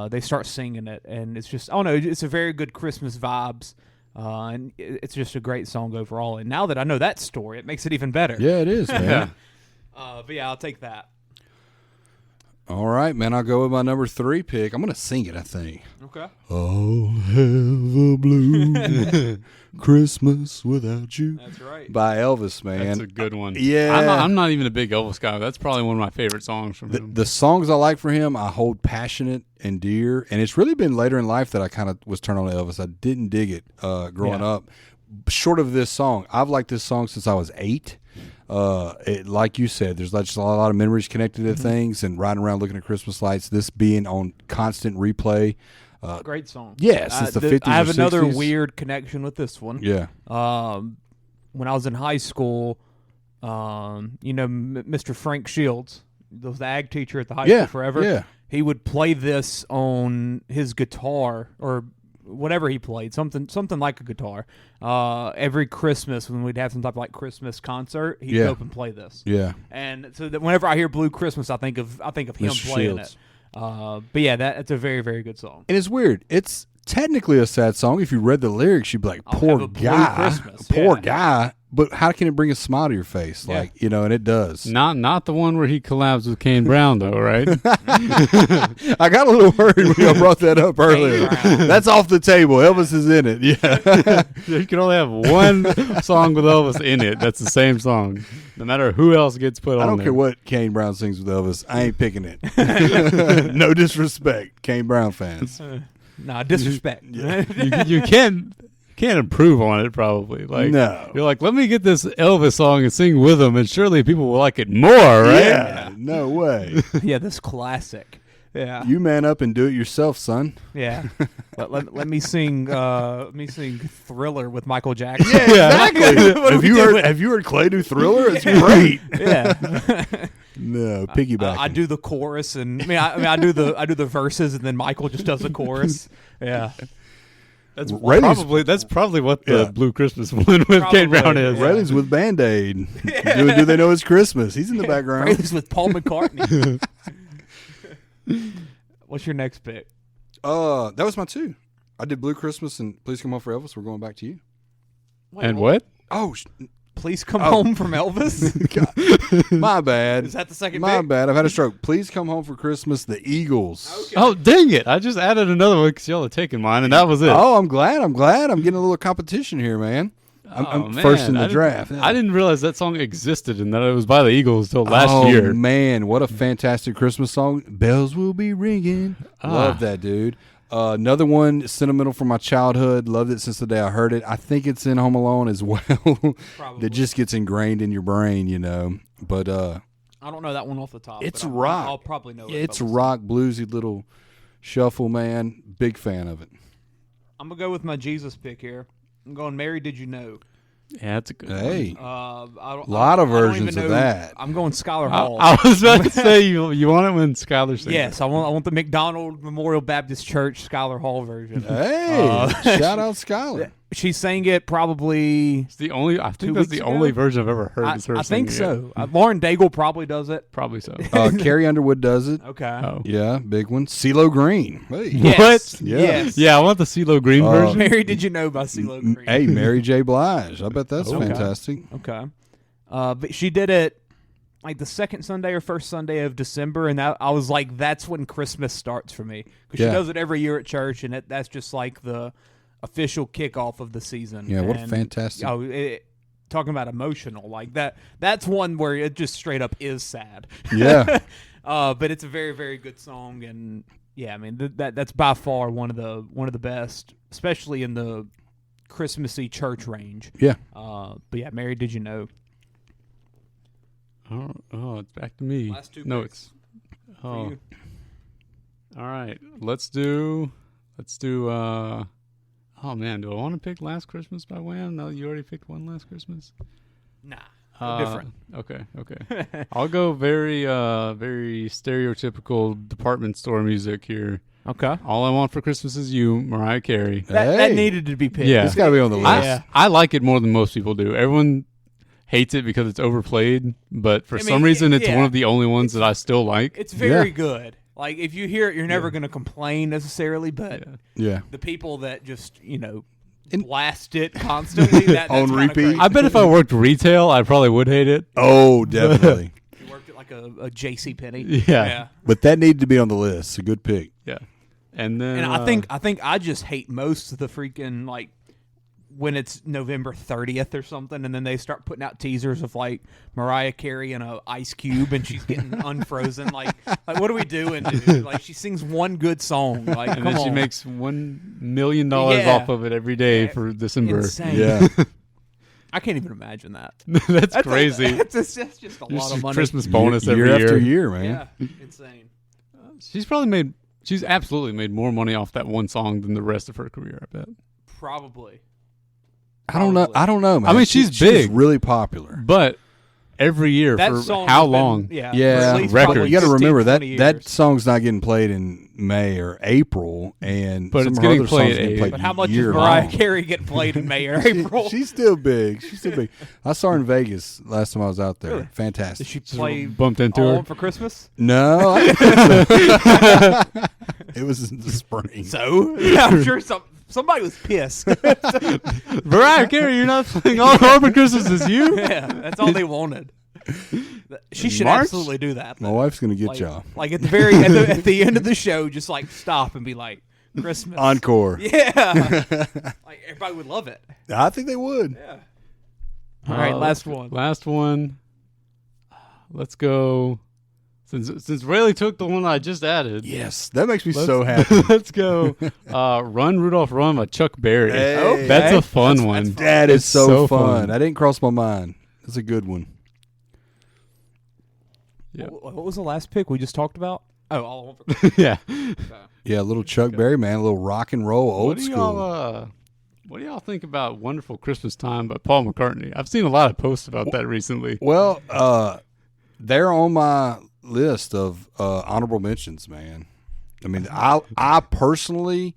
they start singing it, and it's just, oh no, it's a very good Christmas vibes, and it's just a great song overall. And now that I know that story, it makes it even better. Yeah, it is, man. But yeah, I'll take that. All right, man. I'll go with my number 3 pick. I'm going to sing it, I think. Okay. I'll have a blue Christmas without you. That's right. By Elvis, man. That's a good one. Yeah. I'm not even a big Elvis guy. That's probably one of my favorite songs from him. The songs I like for him, I hold passionate and dear. And it's really been later in life that I kind of was turned on to Elvis. I didn't dig it growing up. Short of this song, I've liked this song since I was 8. Like you said, there's just a lot of memories connected to things, and riding around looking at Christmas lights. This being on constant replay. Great song. Yeah, since the 50s I have or another 60s. weird connection with this one. Yeah. When I was in high school, Mr. Frank Shields, the ag teacher at the high school forever. Yeah. He would play this on his guitar or whatever he played, something like a guitar. Every Christmas when we'd have some type of like Christmas concert, he'd go up and play this. Yeah. And so that whenever I hear Blue Christmas, I think of him Mr. playing Shields. it. But yeah, that's a very, very good song. And it's weird. It's technically a sad song. If you read the lyrics, you'd be like, poor guy. Poor guy. But how can it bring a smile to your face? Yeah. Like, and it does. Not the one where he collabs with Kane Brown, though, right? I got a little worried when y'all brought that up earlier. That's off the table. Elvis is in it. Yeah. You can only have one song with Elvis in it. That's the same song. No matter who else gets put on I don't there. care what Kane Brown sings with Elvis. I ain't picking it. No disrespect, Kane Brown fans. Nah, disrespect. You can't improve on it, probably. Like, no. You're like, let me get this Elvis song and sing with him, and surely people will like it more, right? Yeah, no way. Yeah, this classic. Yeah, you man up and do it yourself, son. Yeah, let me sing. Thriller with Michael Jackson. Yeah, exactly. Have you heard Clay do Thriller? It's great. Yeah. No, piggyback. I do the chorus, and I do the verses, and then Michael just does the chorus. Yeah. That's probably what the Blue Christmas one with Kane Brown is. Railey's with Band-Aid. Do they know it's Christmas? He's in the background. Railey's with Paul McCartney. What's your next pick? That was my two. I did Blue Christmas and Please Come Home for Elvis. We're going back to you. Wait, what? Oh, Please Come Home from Elvis? My bad. Is that the second My pick? bad. I've had a stroke. Please Come Home for Christmas, the Eagles. Okay. Oh, dang it. I just added another one because y'all had taken mine, and that was it. Oh, I'm glad. I'm getting a little competition here, man. I'm man. first in the draft. I didn't realize that song existed and that it was by the Eagles until last year. Oh, man. What a fantastic Christmas song. Bells will be ringing. Love that, dude. Another one, sentimental from my childhood. Loved it since the day I heard it. I think it's in Home Alone as well. That just gets ingrained in your brain, But I don't know that one off the top. It's but rock. I'll probably know it. It's rock, bluesy little shuffle, man. Big fan of it. I'm going to go with my Jesus pick here. I'm going Mary Did You Know? Yeah, that's a good Hey. one. A lot of versions of that. I'm going Schuyler Hall. I was about to say, you want it when Schuyler sings. Yes, I want the McDonald Memorial Baptist Church Schuyler Hall version. Hey, shout out Schuyler. She sang it probably. It's the only. I think 2 that's weeks the ago? only version I've ever heard. Is her I think singing so. Lauren Daigle probably does it. Probably so. Carrie Underwood does it. Okay. Oh. Yeah, big one. CeeLo Green. Hey. Yes. What? Yes. Yeah, I want the CeeLo Green version. Mary Did You Know by CeeLo Green. Hey, Mary J. Blige. I bet that's fantastic. Okay. But she did it like the second Sunday or first Sunday of December, and I was like, that's when Christmas starts for me. Because she does it every year at church, and that's just like the official kickoff of the season. Yeah, what a fantastic. Talking about emotional, like that's one where it just straight up is sad. Yeah. But it's a very, very good song, and yeah, I mean that's by far one of the best, especially in the Christmassy church range. Yeah. But yeah, Mary Did You Know? Oh, it's back to me. Last two No, picks it's for you. All right. Let's do oh man, do I want to pick Last Christmas by Wham? No, you already picked one Last Christmas? Nah. Different. Okay. I'll go very stereotypical department store music here. Okay. All I Want for Christmas Is You, Mariah Carey. That needed to be picked. Yeah. It's got to be on the list. I like it more than most people do. Everyone hates it because it's overplayed, but for some reason it's one of the only ones that I still like. It's very good. Like, if you hear it, you're never going to complain necessarily, but the people that just, blast it constantly, that's on repeat. crazy. I bet if I worked retail, I probably would hate it. Oh, definitely. You worked at like a J.C. Penney. Yeah. But that needed to be on the list. It's a good pick. Yeah. And then And I think I just hate most of the freaking, like, when it's November 30th or something, and then they start putting out teasers of like Mariah Carey and a ice cube, and she's getting unfrozen. Like what are we doing, dude? Like, she sings one good song, like, and come then she on. makes $1 million off of it every day for December. Insane. Yeah. I can't even imagine that. That's crazy. That's just a lot of money. Christmas bonus every year after year, man. Yeah, insane. She's absolutely made more money off that one song than the rest of her career, I bet. Probably. I don't know, man. I mean, she's big, really popular, but every year that for how long? Record. You got to remember that years. song's not getting played in May or April, and but some it's of her getting other played. songs getting played But how much year does Mariah long. Carey get played in May or April? She's still big. I saw her in Vegas last time I was out there. Really? Fantastic. Did she play bumped into All her On for Christmas? No, it was in the spring. So yeah, I'm sure somebody was pissed. Mariah Carey, you're not playing All On for Christmas as you? Yeah, that's all they wanted. She should March? absolutely do that. My wife's gonna get y'all. Like at the end of the show, just like stop and be like Christmas Encore. Yeah, like everybody would love it. I think they would. Yeah. All right, last one. Last one. Let's go. Since Railey took the one I just added. Yes, that makes me so happy. Let's go. Run, Rudolph, Run by Chuck Berry. Hey. That's a fun one. That is so fun. That didn't cross my mind. That's a good one. Yeah. What was the last pick we just talked about? Oh, All On for Yeah. Yeah, little Chuck Berry, man, a little rock and roll, old school. What do y'all think about Wonderful Christmas Time by Paul McCartney? I've seen a lot of posts about that recently. Well, they're on my list of honorable mentions, man. I mean, I personally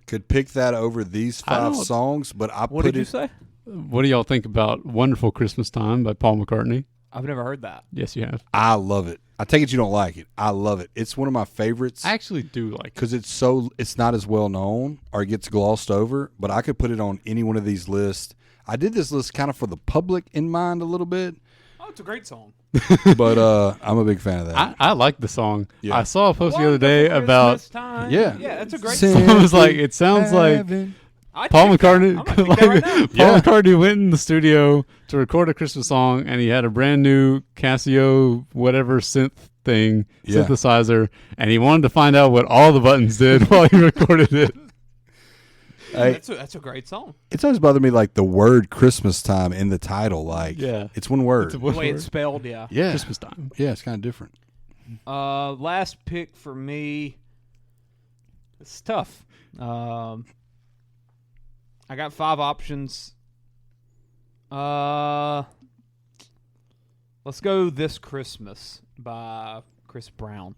could pick that over these 5 songs, but What did you say? What do y'all think about Wonderful Christmas Time by Paul McCartney? I've never heard that. Yes, you have. I love it. I take it you don't like it. I love it. It's one of my favorites. I actually do like it. Because it's not as well known or it gets glossed over, but I could put it on any one of these lists. I did this list kind of for the public in mind a little bit. Oh, it's a great song. But I'm a big fan of that. I like the song. Yeah. I saw a post the other day about. Yeah, that's a great song. It was like it sounds like Paul McCartney. Paul McCartney went in the studio to record a Christmas song, and he had a brand new Casio whatever synthesizer, and he wanted to find out what all the buttons did while he recorded it. That's a great song. It's always bothered me like the word Christmas time in the title. Like, it's one word. The way it's spelled, yeah. Christmas time. Yeah, it's kind of different. Last pick for me. It's tough. I got 5 options. Let's go This Christmas by Chris Brown.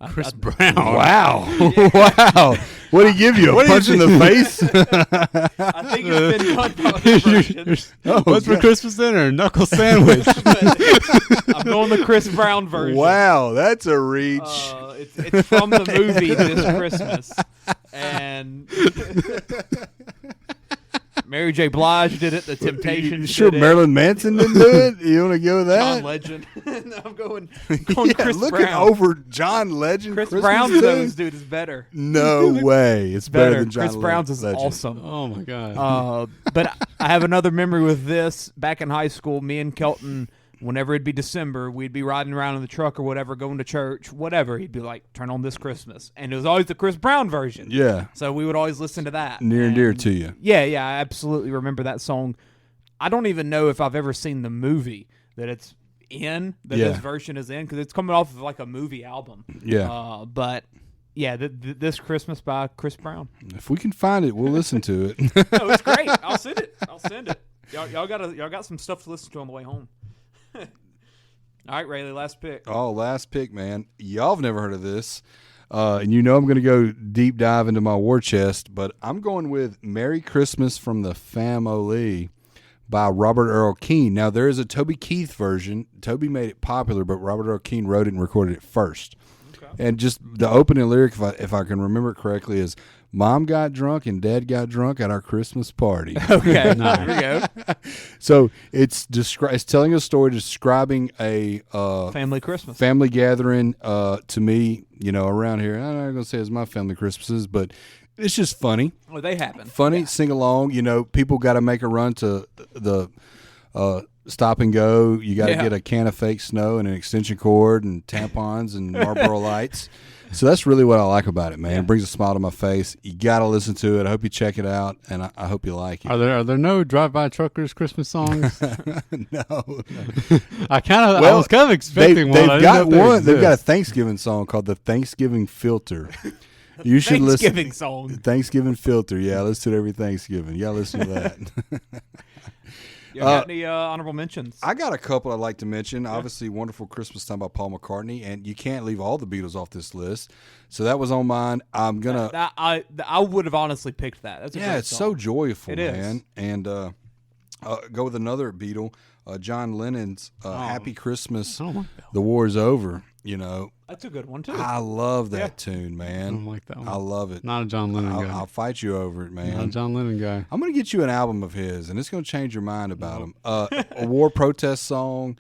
Chris Brown. Wow. Wow. What did he give you? A punch in the face? I think it's been done by other versions. What's for Christmas dinner? Knuckle sandwich. I'm going the Chris Brown version. Wow, that's a reach. It's from the movie This Christmas. And Mary J. Blige did it. The Temptations Sure, did Marilyn Manson didn't do it? You want to go with that? John Legend. No, I'm going Chris looking Brown. over John Legend. Chris Christmas Brown's tune? those, dude, is better. No way. It's better than John Chris Brown's is Legend. awesome. Oh, my God. But I have another memory with this. Back in high school, me and Kelton, whenever it'd be December, we'd be riding around in the truck or whatever, going to church, whatever. He'd be like, turn on This Christmas. And it was always the Chris Brown version. Yeah. So we would always listen to that. Near and dear to you. Yeah, I absolutely remember that song. I don't even know if I've ever seen the movie that it's in, that this version is in, because it's coming off of like a movie album. Yeah. But yeah, This Christmas by Chris Brown. If we can find it, we'll listen to it. No, it's great. I'll send it. Y'all got some stuff to listen to on the way home. All right, Railey, last pick. Oh, last pick, man. Y'all have never heard of this. And you know I'm going to go deep dive into my war chest, but I'm going with Merry Christmas from the Family by Robert Earl Keen. Now, there is a Toby Keith version. Toby made it popular, but Robert Earl Keen wrote it and recorded it first. Okay. And just the opening lyric, if I can remember it correctly, is Mom got drunk and Dad got drunk at our Christmas party. Okay, there we go. So it's telling a story describing a family Christmas, family gathering. To me, around here, I'm not going to say it's my family Christmases, but it's just funny. Well, they happen. Funny, sing along. People got to make a run to the stop and go. You got to get a can of fake snow and an extension cord and tampons and Marlboro Lights. So that's really what I like about it, man. Yeah. It brings a smile to my face. You got to listen to it. I hope you check it out, and I hope you like it. Are there no drive-by truckers Christmas songs? No. I was kind of expecting one. They've got one. They've got a Thanksgiving song called the Thanksgiving Filter. You should Thanksgiving listen. song. Thanksgiving Filter. Yeah, listen to every Thanksgiving. You got to listen to that. You got any honorable mentions? I got a couple I'd like to mention. Obviously, Wonderful Christmas Time by Paul McCartney, and you can't leave all the Beatles off this list. So that was on mine. I'm gonna. I would have honestly picked that. That's a great it's song. so joyful, It man. is. And go with another Beatle, John Lennon's "Happy Christmas." The war's over. You know, that's a good one too. I love that tune, man. I don't like that one. I love it. Not a John Lennon guy. I'll fight you over it, man. Not a John Lennon guy. I'm going to get you an album of his, and it's going to change your mind about him. A war protest song,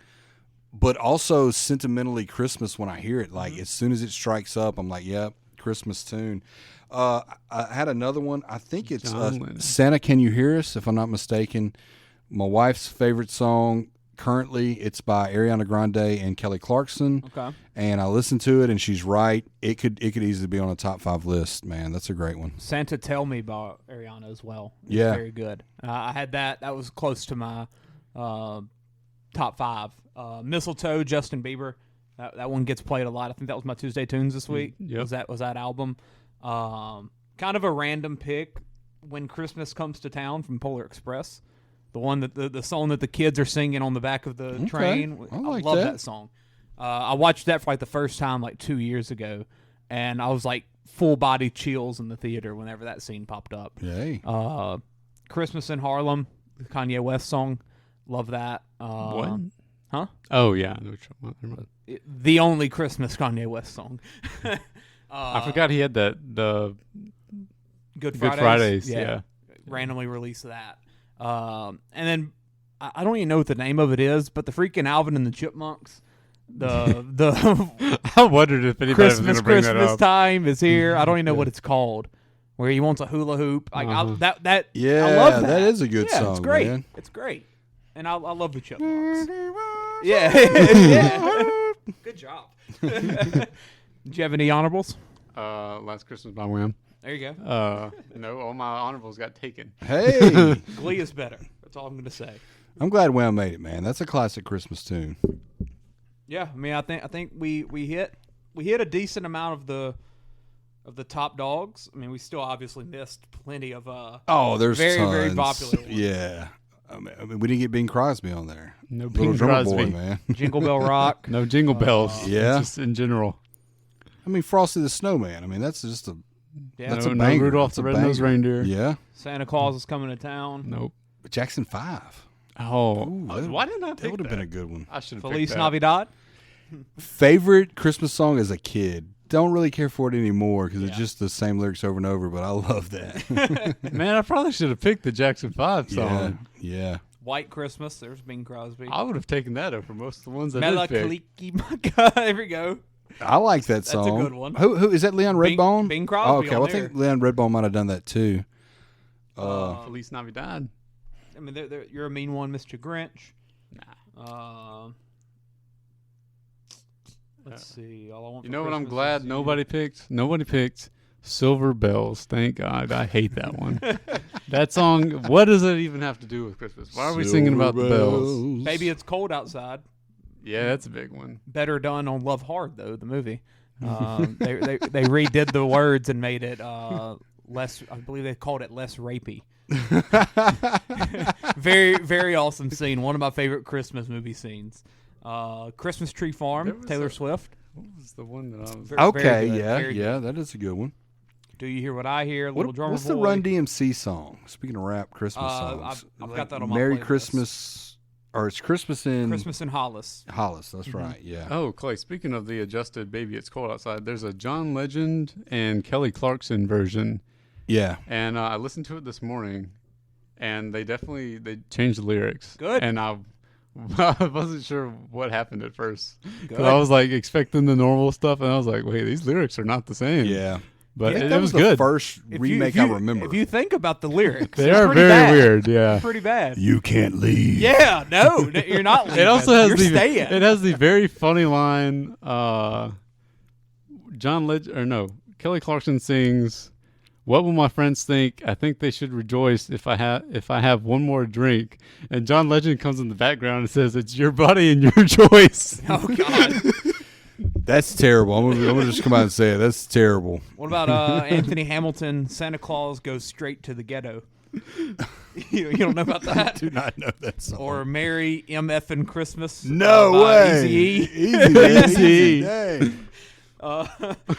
but also sentimentally Christmas when I hear it. Like, as soon as it strikes up, I'm like, yep, Christmas tune. I had another one. I think it's Santa, Can You Hear Us, if I'm not mistaken. My wife's favorite song. Currently, it's by Ariana Grande and Kelly Clarkson. Okay. And I listened to it, and she's right. It could easily be on a top 5 list, man. That's a great one. Santa Tell Me by Ariana as well. It's very good. I had that. That was close to my top 5. Mistletoe, Justin Bieber. That one gets played a lot. I think that was my Tuesday Tunes this week. Yep. Was that album. Kind of a random pick, When Christmas Comes to Town from Polar Express. The one that the song that the kids are singing on the back of the train. I like love that. that song. I watched that for like the first time like 2 years ago, and I was like full body chills in the theater whenever that scene popped up. Yay. Christmas in Harlem, the Kanye West song. Love that. What? Huh? Oh, yeah. The only Christmas Kanye West song. I forgot he had the Good Fridays. Yeah. Randomly released that. And then I don't even know what the name of it is, but the freaking Alvin and the Chipmunks. The I wondered if anybody was going to bring that Christmas up. time is here. I don't even know what it's called. Where he wants a hula hoop. Like I love that. That is a good song. It's great. Man. It's great. And I love the Chipmunks. Yeah. Good job. Did you have any honorables? Last Christmas by Wham. There you go. No, all my honorables got taken. Hey. Glee is better. That's all I'm going to say. I'm glad Wham made it, man. That's a classic Christmas tune. Yeah, I mean, I think we hit a decent amount of the top dogs. I mean, we still obviously missed plenty of there's very tons. very popular ones. Yeah. I mean, we didn't get Bing Crosby on there. No Little Bing drummer Crosby. boy, man. Jingle Bell Rock. No Jingle Bells. Yeah. Just in general. I mean, Frosty the Snowman. I mean, that's just a that's no, a banger. No Rudolph That's the a Red-Nosed banger. Reindeer. Yeah. Santa Claus is coming to town. Nope. Jackson 5. Oh, Ooh, why didn't I pick that? Would have been a good one. I should have Feliz picked that. Navidad. Favorite Christmas song as a kid. Don't really care for it anymore because it's just the same lyrics over and over, but I love that. Man, I probably should have picked the Jackson 5 song. Yeah. White Christmas. There's Bing Crosby. I would have taken that over most of the ones I did pick. Melancholy. There we go. I like that song. That's a good one. Who is that? Leon Redbone? Bing Crosby. Oh, okay, on well, I think Leon Redbone might have done that too. Feliz Navidad. I mean, you're a mean one, Mr. Grinch. Nah. Let's see. All I want. You for know what I'm Christmas glad is you. nobody picked? Nobody picked Silver Bells. Thank God. I hate that one. That song, what does it even have to do with Christmas? Why are we singing about the bells? Baby, it's cold outside. Yeah, that's a big one. Better done on Love Hard, though, the movie. They redid the words and made it less, I believe they called it less rapey. Very, very awesome scene. One of my favorite Christmas movie scenes. Christmas Tree Farm, Taylor Swift. What was the one that I was... Okay, very good. that is a good one. Do You Hear What I Hear? Little Drummer What's Boy. the Run DMC song? Speaking of rap Christmas songs. I've got that on my Merry playlist. Christmas, or it's Christmas in Hollis. Hollis, that's right, yeah. Oh, Clay, speaking of the adjusted Baby It's Cold Outside, there's a John Legend and Kelly Clarkson version. Yeah. And I listened to it this morning, and they changed the lyrics. Good. And I wasn't sure what happened at first. Because I was like expecting the normal stuff, and I was like, wait, these lyrics are not the same. Yeah. But Yeah, it that was the good. first remake I remember. If you think about the lyrics, They it's are pretty very bad. weird. Yeah, It's pretty bad. You can't leave. Yeah, no, you're not leaving. It also has you're staying. It has the very funny line. Kelly Clarkson sings, "What will my friends think? I think they should rejoice if I have one more drink." And John Legend comes in the background and says, "It's your body and your choice." Oh God, That's terrible. I'm gonna just come out and say it. That's terrible. what about Anthony Hamilton? Santa Claus goes straight to the ghetto. You don't know about that? I do not know that song. Or Merry MF'n Christmas? No way. Easy. Easy.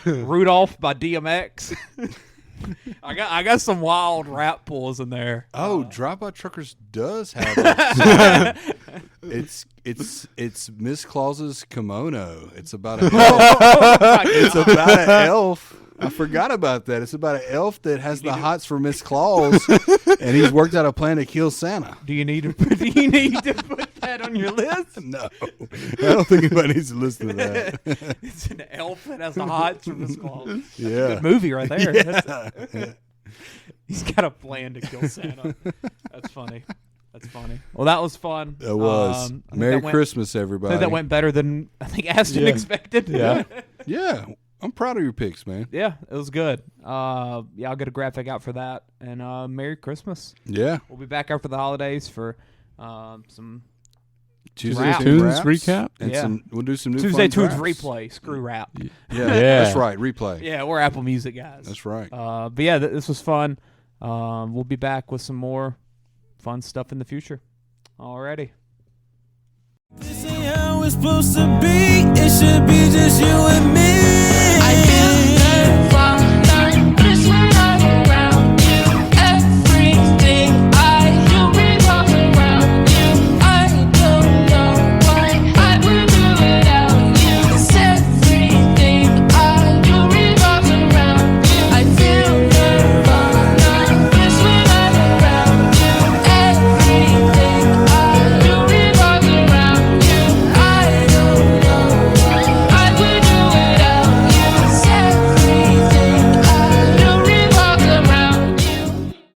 Rudolph by DMX. I got some wild rap pulls in there. Oh, Drive-By Truckers does have it. It's Miss Claus's kimono. It's about an elf. It's about an elf. I forgot about that. It's about an elf that has the hots for Miss Claus, and he's worked out a plan to kill Santa. Do you need to put that on your list? No, I don't think anybody needs to listen to that. It's an elf that has the hots for Miss Claus. Yeah, good movie right there. Yeah. He's got a plan to kill Santa. That's funny. Well, that was fun. It was. Merry Christmas, everybody. That went better than I think Aston expected. Yeah. Yeah. I'm proud of your picks, man. Yeah, it was good. I'll get a graphic out for that. And Merry Christmas. Yeah. We'll be back after the holidays for some Tuesday Tunes recap. And we'll do some new Tuesday fun Tunes drafts. replay. Screw rap. Yeah, that's right. Replay. Yeah, we're Apple Music guys. That's right. But yeah, this was fun. We'll be back with some more fun stuff in the future. Alrighty. This ain't how it's supposed to be. It should be just you and me.